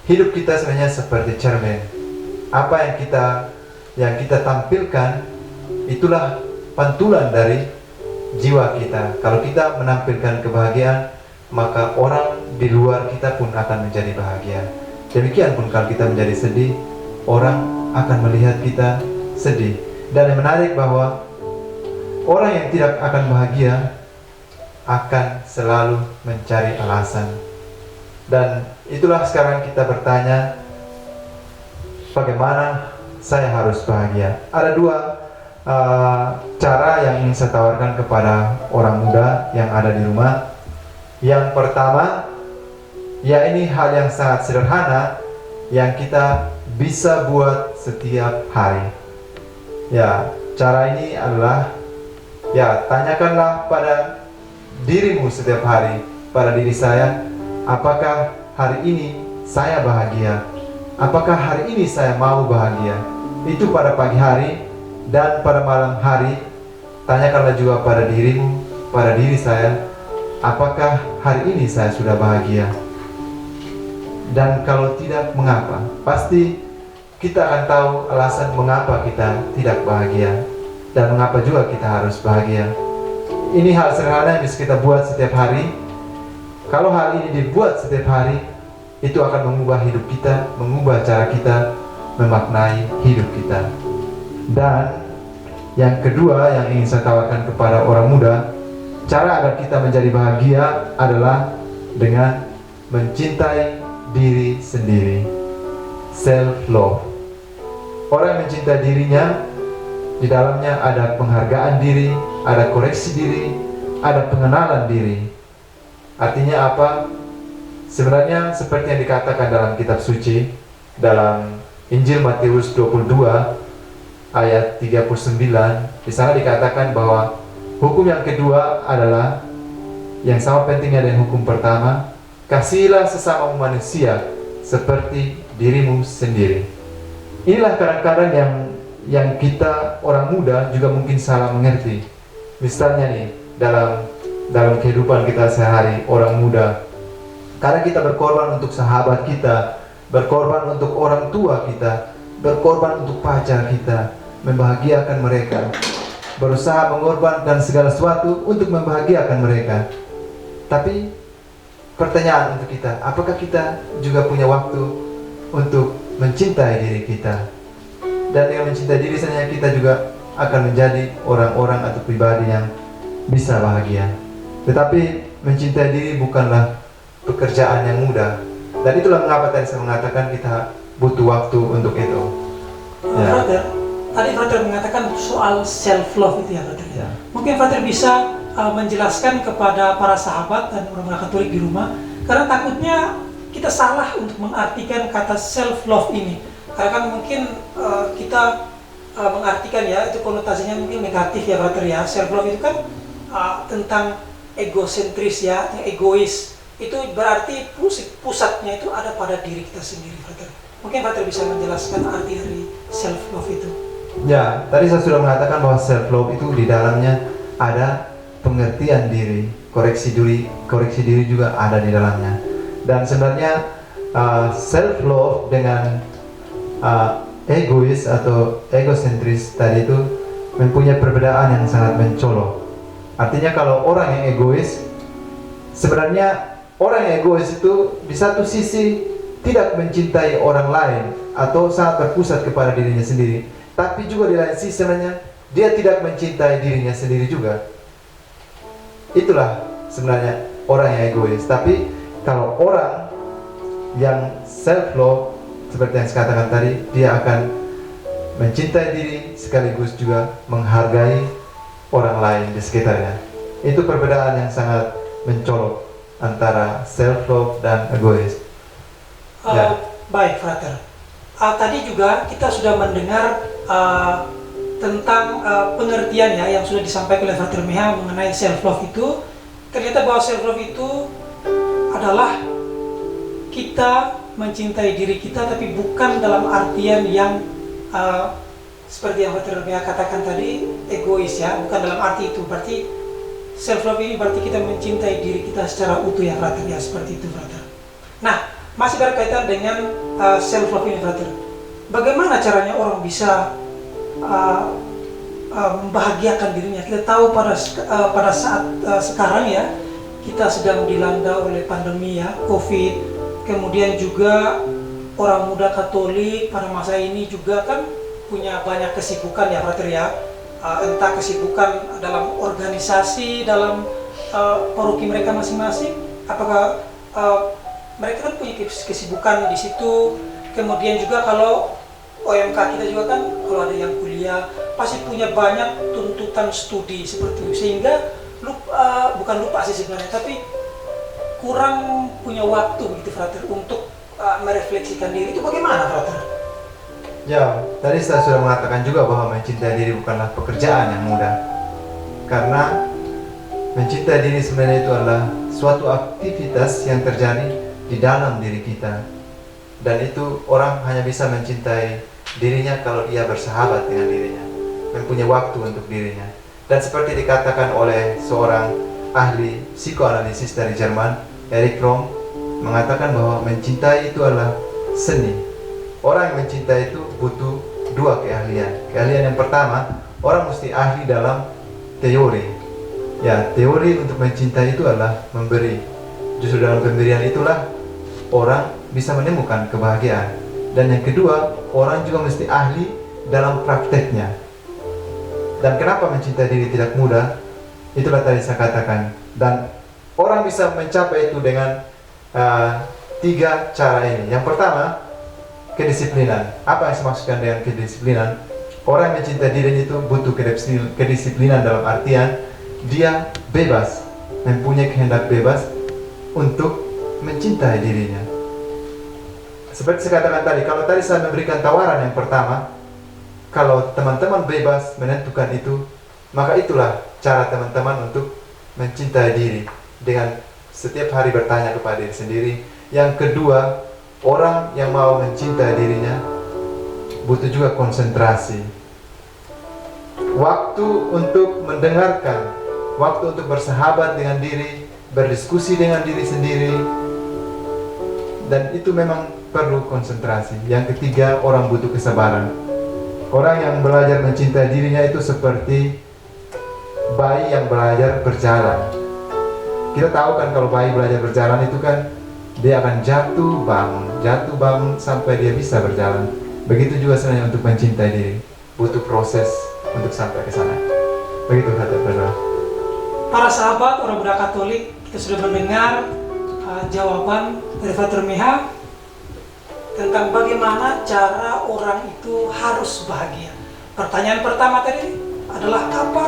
Speaker 4: hidup kita sebenarnya seperti cermin. Apa yang kita tampilkan itulah pantulan dari jiwa kita. Kalau kita menampilkan kebahagiaan, maka orang di luar kita pun akan menjadi bahagia. Demikian pun kalau kita menjadi sedih, orang akan melihat kita sedih. Dan yang menarik bahwa orang yang tidak akan bahagia akan selalu mencari alasan. Dan itulah sekarang kita bertanya, bagaimana saya harus bahagia? Ada dua cara yang ingin saya tawarkan kepada orang muda yang ada di rumah. Yang pertama, ya ini hal yang sangat sederhana yang kita bisa buat setiap hari. Ya, cara ini adalah, ya, tanyakanlah pada dirimu setiap hari, pada diri saya, apakah hari ini saya bahagia? Apakah hari ini saya mau bahagia? Itu pada pagi hari dan pada malam hari. Tanyakanlah juga pada dirimu, pada diri saya, apakah hari ini saya sudah bahagia? Dan kalau tidak, mengapa? Pasti kita akan tahu alasan mengapa kita tidak bahagia dan mengapa juga kita harus bahagia. Ini hal sederhana yang bisa kita buat setiap hari. Kalau hal ini dibuat setiap hari, itu akan mengubah hidup kita, mengubah cara kita memaknai hidup kita. Dan yang kedua yang ingin saya tawarkan kepada orang muda, cara agar kita menjadi bahagia adalah dengan mencintai diri sendiri. Self-love. Orang yang mencintai dirinya, di dalamnya ada penghargaan diri, ada koreksi diri, ada pengenalan diri. Artinya apa? Sebenarnya seperti yang dikatakan dalam kitab suci, dalam Injil Matius 22 ayat 39, di sana dikatakan bahwa hukum yang kedua adalah yang sama pentingnya dengan hukum pertama, kasihilah sesama manusia seperti dirimu sendiri. Inilah kadang-kadang yang kita orang muda juga mungkin salah mengerti. Misalnya nih, dalam kehidupan kita sehari, orang muda, karena kita berkorban untuk sahabat kita, berkorban untuk orang tua kita, berkorban untuk pacar kita, membahagiakan mereka, berusaha mengorbankan segala sesuatu untuk membahagiakan mereka. Tapi pertanyaan untuk kita, apakah kita juga punya waktu untuk mencintai diri kita? Dan dengan mencintai diri saja kita juga akan menjadi orang-orang atau pribadi yang bisa bahagia. Tetapi mencintai diri bukanlah pekerjaan yang mudah. Dan itulah mengapa tadi saya mengatakan kita butuh waktu untuk itu.
Speaker 1: Brother, tadi Brother mengatakan soal self-love itu ya, Brother.
Speaker 4: Ya.
Speaker 1: Mungkin Brother bisa menjelaskan kepada para sahabat dan orang-orang Katolik di rumah, karena takutnya kita salah untuk mengartikan kata self-love ini. Karena kan mungkin kita mengartikan ya, itu konotasinya mungkin negatif ya, Brother ya. Self-love itu kan tentang egosentris ya, egois. Itu berarti pusatnya itu ada pada diri kita sendiri, Brother. Mungkin Brother bisa menjelaskan arti dari self-love itu.
Speaker 4: Ya, tadi saya sudah mengatakan bahwa self-love itu di dalamnya ada pengertian diri, koreksi diri juga ada di dalamnya. Dan sebenarnya self-love dengan egois atau egosentris tadi itu mempunyai perbedaan yang sangat mencolok. Artinya kalau orang yang egois, sebenarnya orang yang egois itu di satu sisi tidak mencintai orang lain atau sangat berpusat kepada dirinya sendiri, tapi juga di lain sisi sebenarnya dia tidak mencintai dirinya sendiri juga. Itulah sebenarnya orang yang egois. Tapi kalau orang yang self-love seperti yang saya katakan tadi, dia akan mencintai diri sekaligus juga menghargai orang lain di sekitarnya. Itu perbedaan yang sangat mencolok antara self-love dan egois.
Speaker 1: Baik, Frater. Tadi juga kita sudah mendengar tentang pengertian ya yang sudah disampaikan oleh Frater Meha mengenai self-love itu. Ternyata bahwa self-love itu adalah kita mencintai diri kita, tapi bukan dalam artian yang seperti yang Frater Meha katakan tadi, egois ya, bukan dalam arti itu. Berarti self-love ini berarti kita mencintai diri kita secara utuh ya, Frater ya, seperti itu, Frater. Nah, masih berkaitan dengan self-love ini, Frater. Bagaimana caranya orang bisa membahagiakan dirinya. Kita tahu pada saat sekarang ya, kita sedang dilanda oleh pandemi ya, COVID. Kemudian juga orang muda Katolik pada masa ini juga kan punya banyak kesibukan ya, Frater ya. Entah kesibukan dalam organisasi, dalam paroki mereka masing-masing, apakah mereka kan punya kesibukan di situ. Kemudian juga kalau OMK kita juga kan kalau ada yang kuliah pasti punya banyak tuntutan studi seperti itu, sehingga bukan lupa sih sebenarnya, tapi kurang punya waktu gitu Frater untuk merefleksikan diri. Itu bagaimana Frater?
Speaker 4: Ya, tadi saya sudah mengatakan juga bahwa mencintai diri bukanlah pekerjaan yang mudah. Karena mencintai diri sebenarnya itu adalah suatu aktivitas yang terjadi di dalam diri kita. Dan itu orang hanya bisa mencintai dirinya kalau ia bersahabat dengan dirinya, mempunyai waktu untuk dirinya. Dan seperti dikatakan oleh seorang ahli psikoanalisis dari Jerman, Erich Fromm, mengatakan bahwa mencintai itu adalah seni. Orang yang mencintai itu butuh dua keahlian. Keahlian yang pertama, orang mesti ahli dalam teori. Ya, teori untuk mencintai itu adalah memberi. Justru dalam pemberian itulah orang bisa menemukan kebahagiaan. Dan yang kedua, orang juga mesti ahli dalam prakteknya. Dan kenapa mencintai diri tidak mudah? Itulah tadi saya katakan. Dan orang bisa mencapai itu dengan tiga cara ini. Yang pertama, kedisiplinan. Apa yang saya maksudkan dengan kedisiplinan? Orang yang mencintai dirinya itu butuh kedisiplinan dalam artian dia bebas, mempunyai kehendak bebas untuk mencintai dirinya. Seperti saya katakan tadi, kalau tadi saya memberikan tawaran yang pertama, kalau teman-teman bebas menentukan itu, maka itulah cara teman-teman untuk mencintai diri, dengan setiap hari bertanya kepada diri sendiri. Yang kedua, orang yang mau mencintai dirinya butuh juga konsentrasi, waktu untuk mendengarkan, waktu untuk bersahabat dengan diri, berdiskusi dengan diri sendiri, dan itu memang perlu konsentrasi. Yang ketiga, orang butuh kesabaran. Orang yang belajar mencintai dirinya itu seperti bayi yang belajar berjalan. Kita tahu kan kalau bayi belajar berjalan itu kan dia akan jatuh bangun sampai dia bisa berjalan. Begitu juga sebenarnya untuk mencintai diri, butuh proses untuk sampai ke sana. Begitu kata Pedro.
Speaker 1: Para sahabat orang muda Katolik, kita sudah mendengar jawaban dari Frater Miha tentang bagaimana cara orang itu harus bahagia. Pertanyaan pertama tadi adalah apa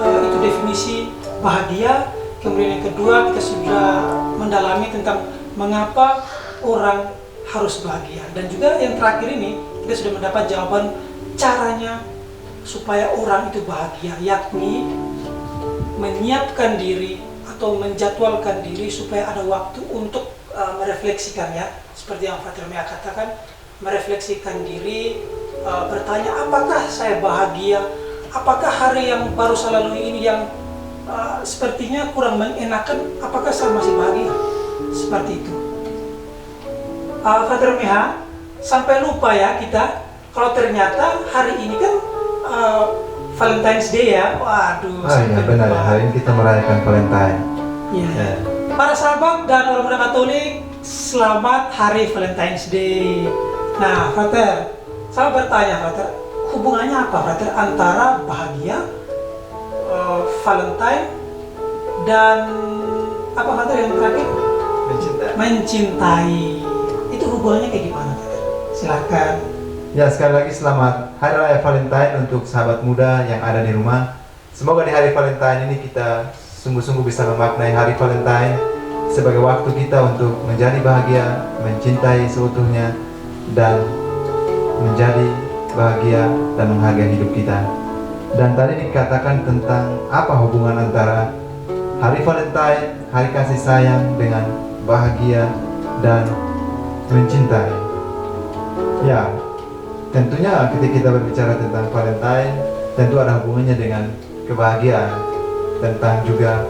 Speaker 1: itu definisi bahagia. Kemudian yang kedua, kita sudah mendalami tentang mengapa orang harus bahagia. Dan juga yang terakhir ini, kita sudah mendapat jawaban caranya supaya orang itu bahagia, yakni menyiapkan diri atau menjadwalkan diri supaya ada waktu untuk merefleksikannya. Seperti yang Frater Miha katakan, merefleksikan diri, bertanya apakah saya bahagia, apakah hari yang baru saya lalui ini yang sepertinya kurang mengenakan, apakah saya masih bahagia? Seperti itu. Frater Miha, sampai lupa ya kita kalau ternyata hari ini kan Valentine's Day ya. Waduh.
Speaker 4: Iya benar ya, hari ini kita merayakan Valentine.
Speaker 1: Iya. Para sahabat dan orang muda Katolik, selamat Hari Valentine's Day. Nah, Frater, saya bertanya, Frater, hubungannya apa, Frater, antara bahagia, Valentine, dan apa, Frater, yang terakhir? Mencintai. Itu hubungannya kayak gimana, Frater? Silakan.
Speaker 4: Ya, sekali lagi selamat Hari Raya Valentine untuk sahabat muda yang ada di rumah. Semoga di Hari Valentine ini kita sungguh-sungguh bisa memaknai Hari Valentine sebagai waktu kita untuk menjadi bahagia, mencintai seutuhnya, dan menjadi bahagia dan menghargai hidup kita. Dan tadi dikatakan tentang apa hubungan antara Hari Valentine, Hari Kasih Sayang, dengan bahagia dan mencintai. Ya, tentunya ketika kita berbicara tentang Valentine, tentu ada hubungannya dengan kebahagiaan, tentang juga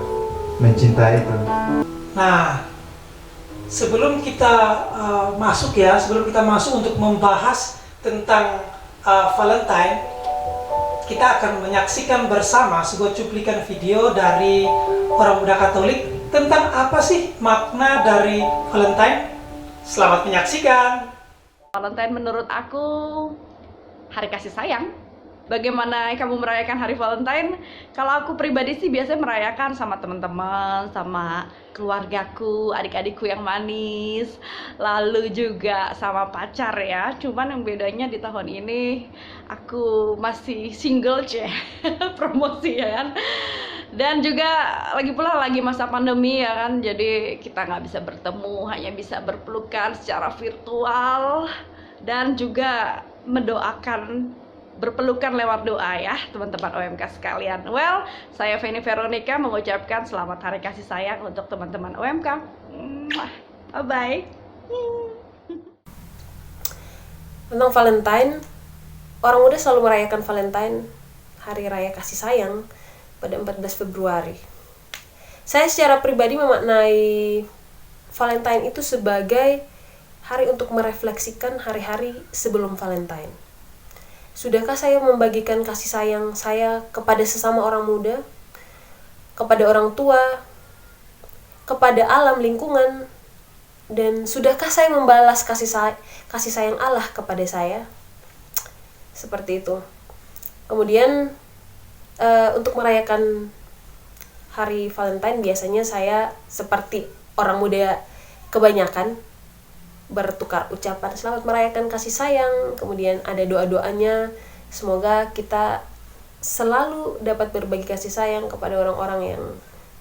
Speaker 4: mencintai itu.
Speaker 1: Nah, sebelum kita masuk untuk membahas tentang Valentine, kita akan menyaksikan bersama sebuah cuplikan video dari orang muda Katolik tentang apa sih makna dari Valentine. Selamat menyaksikan.
Speaker 5: Valentine menurut aku hari kasih sayang. Bagaimana kamu merayakan hari Valentine? Kalau aku pribadi sih biasanya merayakan sama teman-teman, sama keluargaku, adik-adikku yang manis, lalu juga sama pacar ya. Cuman yang bedanya di tahun ini aku masih single promosi ya kan. Dan juga lagi pula lagi masa pandemi ya kan, jadi kita nggak bisa bertemu, hanya bisa berpelukan secara virtual dan juga mendoakan, berpelukan lewat doa ya teman-teman OMK sekalian. Well, saya Feni Veronica mengucapkan selamat hari kasih sayang untuk teman-teman OMK. Bye bye.
Speaker 6: Tentang Valentine, orang muda selalu merayakan Valentine, hari raya kasih sayang, pada 14 Februari. Saya secara pribadi memaknai Valentine itu sebagai hari untuk merefleksikan hari-hari sebelum Valentine. Sudahkah saya membagikan kasih sayang saya kepada sesama orang muda, kepada orang tua, kepada alam lingkungan, dan sudahkah saya membalas kasih sayang Allah kepada saya? Seperti itu. Kemudian untuk merayakan hari Valentine biasanya saya seperti orang muda kebanyakan bertukar ucapan selamat merayakan kasih sayang, kemudian ada doa-doanya, semoga kita selalu dapat berbagi kasih sayang kepada orang-orang yang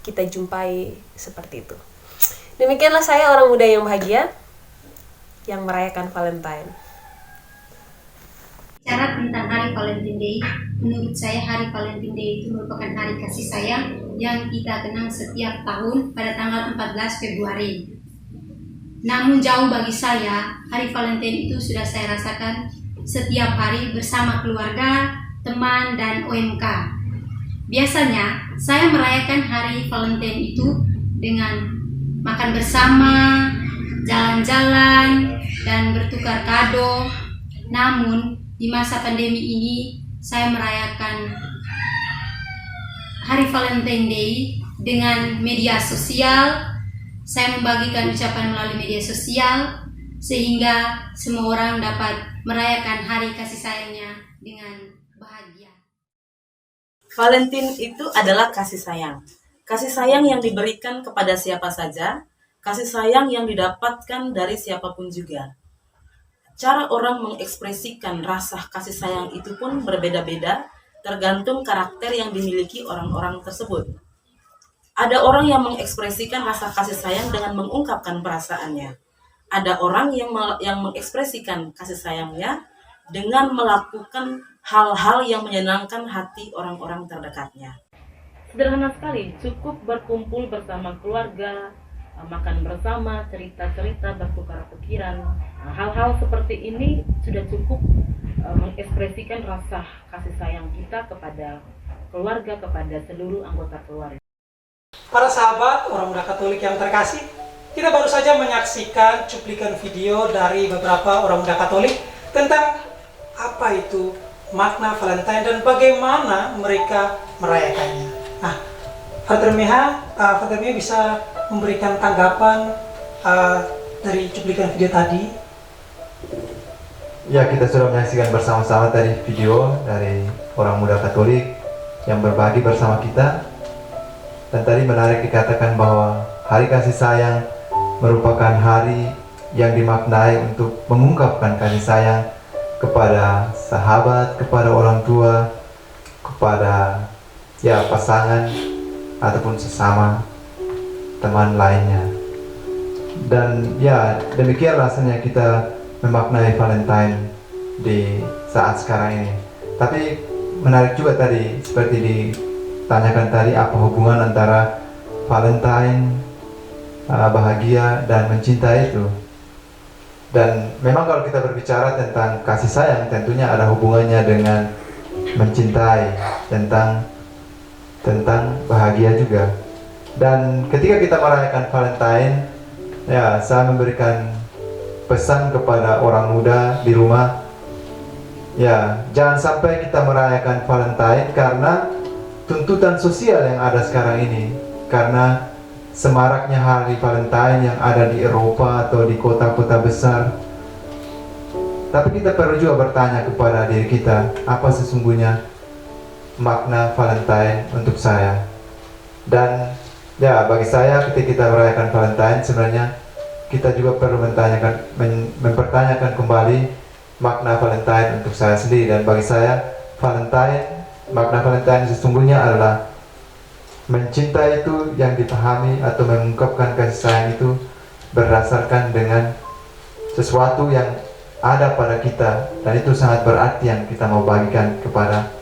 Speaker 6: kita jumpai, seperti itu. Demikianlah saya, orang muda yang bahagia yang merayakan Valentine.
Speaker 7: Cara tentang hari Valentine Day, menurut saya hari Valentine Day itu merupakan hari kasih sayang yang kita kenang setiap tahun pada tanggal 14 Februari. Namun jauh bagi saya, hari Valentine itu sudah saya rasakan setiap hari bersama keluarga, teman, dan OMK. Biasanya, saya merayakan hari Valentine itu dengan makan bersama, jalan-jalan, dan bertukar kado. Namun, di masa pandemi ini, saya merayakan hari Valentine Day dengan media sosial. Saya membagikan ucapan melalui media sosial, sehingga semua orang dapat merayakan hari kasih sayangnya dengan bahagia.
Speaker 8: Valentine itu adalah kasih sayang. Kasih sayang yang diberikan kepada siapa saja, kasih sayang yang didapatkan dari siapapun juga. Cara orang mengekspresikan rasa kasih sayang itu pun berbeda-beda, tergantung karakter yang dimiliki orang-orang tersebut. Ada orang yang mengekspresikan rasa kasih sayang dengan mengungkapkan perasaannya. Ada orang yang mengekspresikan kasih sayangnya dengan melakukan hal-hal yang menyenangkan hati orang-orang terdekatnya. Sederhana sekali, cukup berkumpul bersama keluarga, makan bersama, cerita-cerita, bertukar pikiran. Hal-hal seperti ini sudah cukup mengekspresikan rasa kasih sayang kita kepada keluarga, kepada seluruh anggota keluarga.
Speaker 1: Para sahabat orang muda Katolik yang terkasih, kita baru saja menyaksikan cuplikan video dari beberapa orang muda Katolik tentang apa itu makna Valentine dan bagaimana mereka merayakannya. Nah, Father Meha bisa memberikan tanggapan dari cuplikan video tadi.
Speaker 4: Ya, kita sudah menyaksikan bersama-sama tadi video dari orang muda Katolik yang berbagi bersama kita. Dan tadi menarik dikatakan bahwa hari kasih sayang merupakan hari yang dimaknai untuk mengungkapkan kasih sayang kepada sahabat, kepada orang tua, kepada pasangan ataupun sesama teman lainnya. Dan demikian rasanya kita memaknai Valentine di saat sekarang ini. Tapi menarik juga tadi, seperti ditanyakan tadi, apa hubungan antara Valentine, bahagia, dan mencintai itu. Dan memang kalau kita berbicara tentang kasih sayang, tentunya ada hubungannya dengan mencintai, tentang bahagia juga. Dan ketika kita merayakan Valentine, saya memberikan pesan kepada orang muda di rumah Ya, jangan sampai kita merayakan Valentine karena tuntutan sosial yang ada sekarang ini, karena semaraknya hari Valentine yang ada di Eropa atau di kota-kota besar. Tapi kita perlu juga bertanya kepada diri kita, apa sesungguhnya makna Valentine untuk saya? Dan ya, bagi saya ketika kita merayakan Valentine, sebenarnya kita juga perlu mempertanyakan kembali makna Valentine untuk saya sendiri. Dan bagi saya, makna Valentine sesungguhnya adalah mencintai itu yang dipahami atau mengungkapkan kasih sayang itu berdasarkan dengan sesuatu yang ada pada kita, dan itu sangat berarti yang kita mau bagikan kepada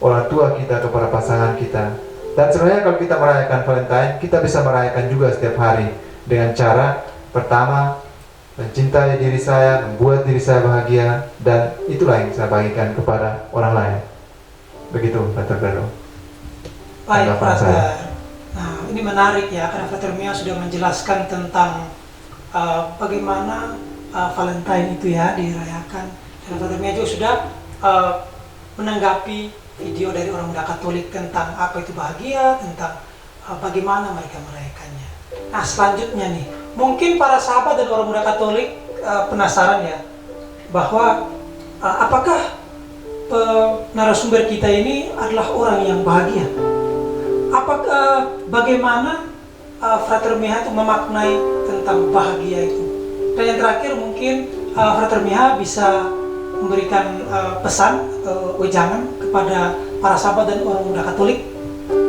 Speaker 4: orang tua kita, kepada pasangan kita. Dan sebenarnya kalau kita merayakan Valentine, kita bisa merayakan juga setiap hari dengan cara pertama mencintai diri saya, membuat diri saya bahagia, dan itulah yang saya bagikan kepada orang lain. Begitu, Frater Pedro.
Speaker 1: Baik, Frater. Nah, ini menarik ya, karena Frater Mia sudah menjelaskan tentang bagaimana Valentine itu ya dirayakan. Dan Frater Mia juga sudah menanggapi video dari orang muda Katolik tentang apa itu bahagia, tentang bagaimana mereka merayakannya. Nah, selanjutnya nih, mungkin para sahabat dan orang muda Katolik penasaran ya, bahwa apakah narasumber kita ini adalah orang yang bahagia? Apakah bagaimana Frater Miha itu memaknai tentang bahagia itu? Dan yang terakhir mungkin Frater Miha bisa memberikan pesan atau wejangan kepada para sahabat dan orang muda Katolik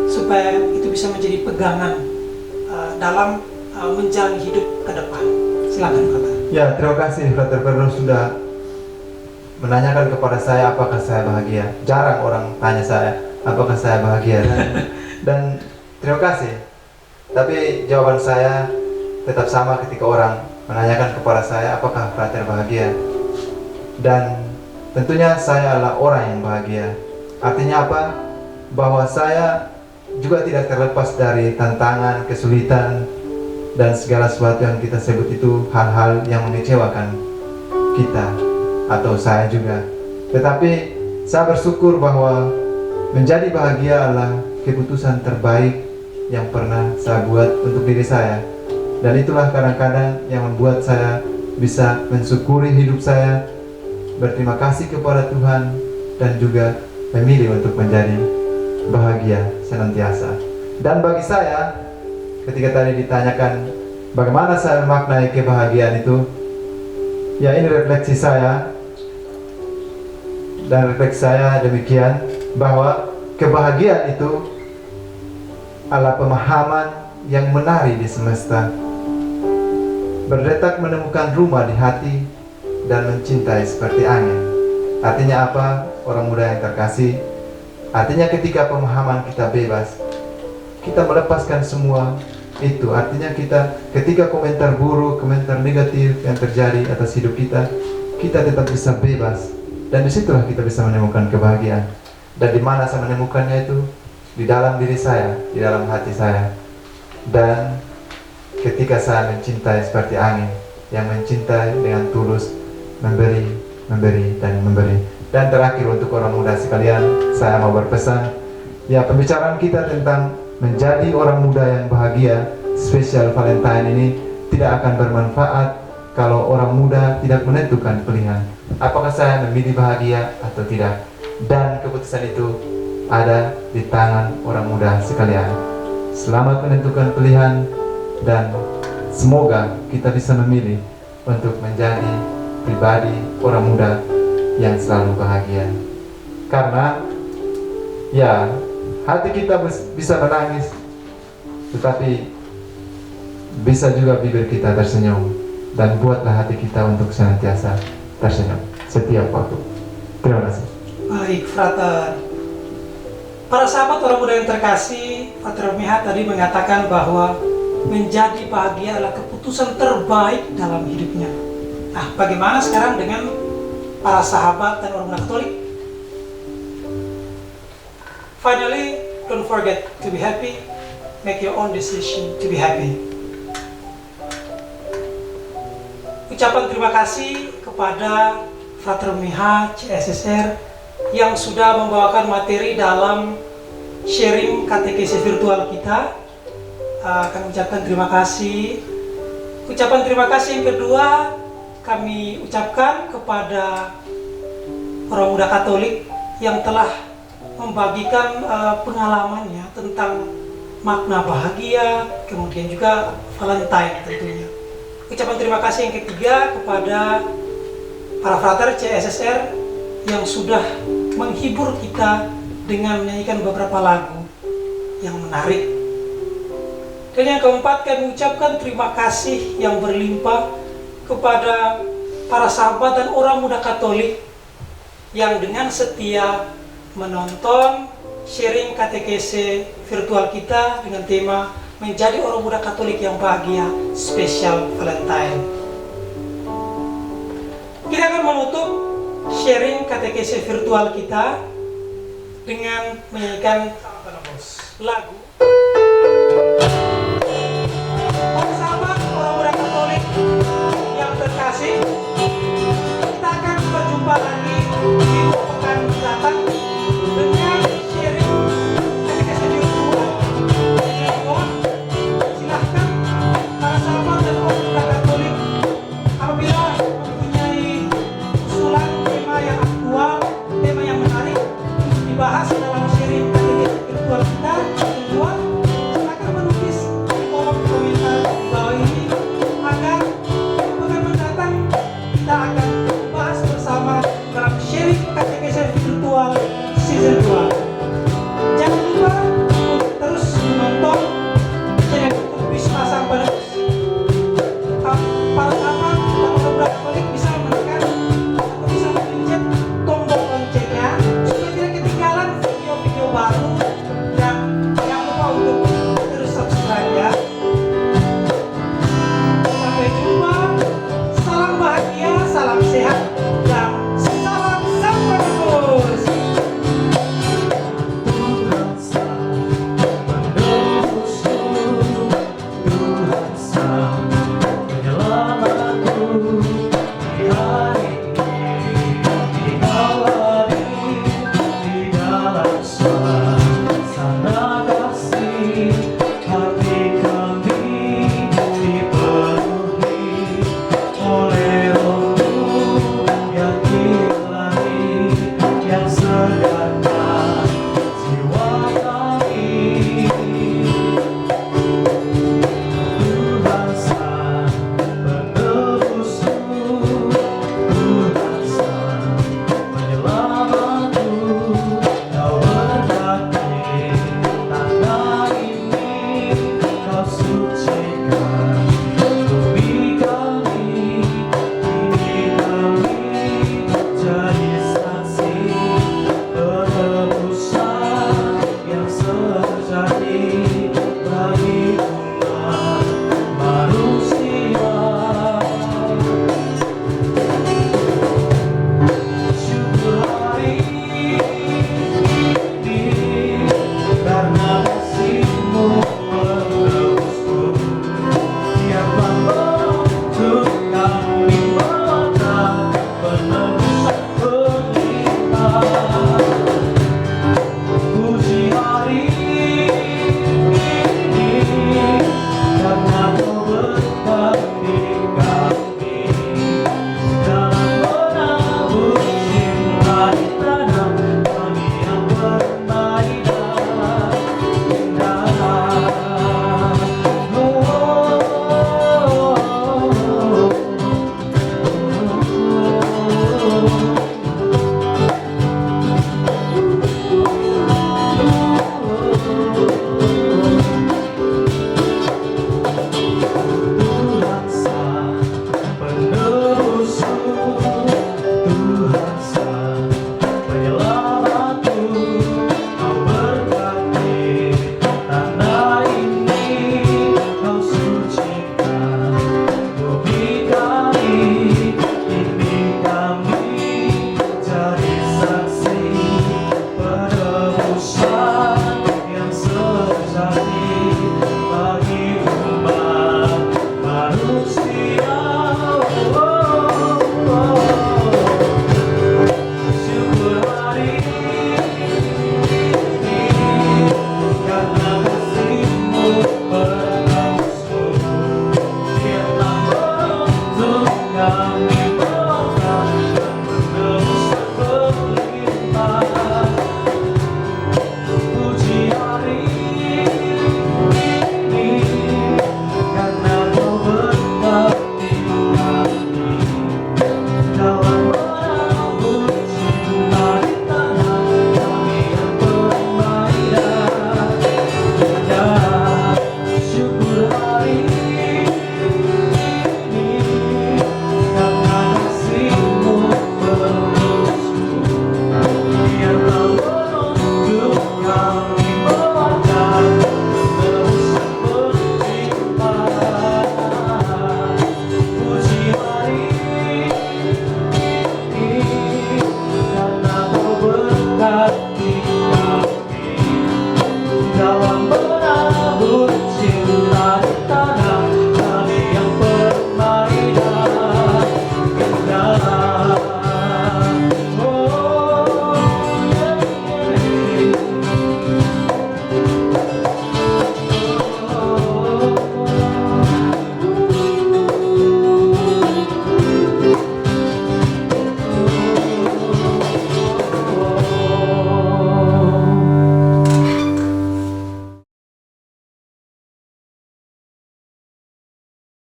Speaker 1: supaya itu bisa menjadi pegangan dalam menjalani hidup ke depan. Silakan, Frater.
Speaker 4: Ya, terima kasih Frater Pedro sudah menanyakan kepada saya apakah saya bahagia. Jarang orang tanya saya apakah saya bahagia, dan terima kasih. Tapi jawaban saya tetap sama ketika orang menanyakan kepada saya apakah Frater bahagia. Dan tentunya saya adalah orang yang bahagia. Artinya apa? Bahwa saya juga tidak terlepas dari tantangan, kesulitan, dan segala sesuatu yang kita sebut itu hal-hal yang mengecewakan kita atau saya juga. Tetapi saya bersyukur bahwa menjadi bahagia adalah keputusan terbaik yang pernah saya buat untuk diri saya. Dan itulah kadang-kadang yang membuat saya bisa mensyukuri hidup saya, berterima kasih kepada Tuhan, dan juga memilih untuk menjadi bahagia senantiasa. Dan bagi saya, ketika tadi ditanyakan bagaimana saya memaknai kebahagiaan itu, ya ini refleksi saya. Dan refleksi saya demikian, bahwa kebahagiaan itu adalah pemahaman yang menari di semesta, berdetak menemukan rumah di hati, dan mencintai seperti angin. Artinya apa, orang muda yang terkasih? Artinya ketika pemahaman kita bebas, kita melepaskan semua itu. Artinya ketika komentar buruk, komentar negatif yang terjadi atas hidup kita, kita tetap bisa bebas. Dan disitulah kita bisa menemukan kebahagiaan. Dan di mana saya menemukannya itu? Di dalam diri saya, di dalam hati saya. Dan ketika saya mencintai seperti angin, yang mencintai dengan tulus, memberi, dan memberi. Dan terakhir untuk orang muda sekalian, saya mau berpesan, ya pembicaraan kita tentang menjadi orang muda yang bahagia, spesial Valentine ini tidak akan bermanfaat kalau orang muda tidak menentukan pilihan. Apakah saya memilih bahagia atau tidak? Dan keputusan itu ada di tangan orang muda sekalian. Selamat menentukan pilihan, dan semoga kita bisa memilih untuk menjadi pribadi orang muda yang selalu bahagia. Karena ya, hati kita bisa menangis, tetapi bisa juga bibir kita tersenyum. Dan buatlah hati kita untuk senantiasa tersenyum setiap waktu. Terima kasih.
Speaker 1: Baik, Frater. Para sahabat orang muda yang terkasih, Frater Miha tadi mengatakan bahwa menjadi bahagia adalah keputusan terbaik dalam hidupnya. Nah, bagaimana sekarang dengan para sahabat dan orang muda Katolik? Finally, don't forget to be happy. Make your own decision to be happy. Ucapan terima kasih kepada Frater MH CSSR yang sudah membawakan materi dalam sharing katekesi virtual kita. Kami ucapkan terima kasih. Ucapan terima kasih yang kedua kami ucapkan kepada orang muda Katolik yang telah membagikan pengalamannya tentang makna bahagia, kemudian juga Valentine tentunya. Ucapan terima kasih yang ketiga kepada para frater CSSR yang sudah menghibur kita dengan menyanyikan beberapa lagu yang menarik. Dan yang keempat, kami ucapkan terima kasih yang berlimpah kepada para sahabat dan orang muda Katolik yang dengan setia menonton sharing katekese virtual kita dengan tema menjadi orang muda Katolik yang bahagia spesial Valentine. Kita akan menutup sharing katekese virtual kita dengan menyanyikan lagu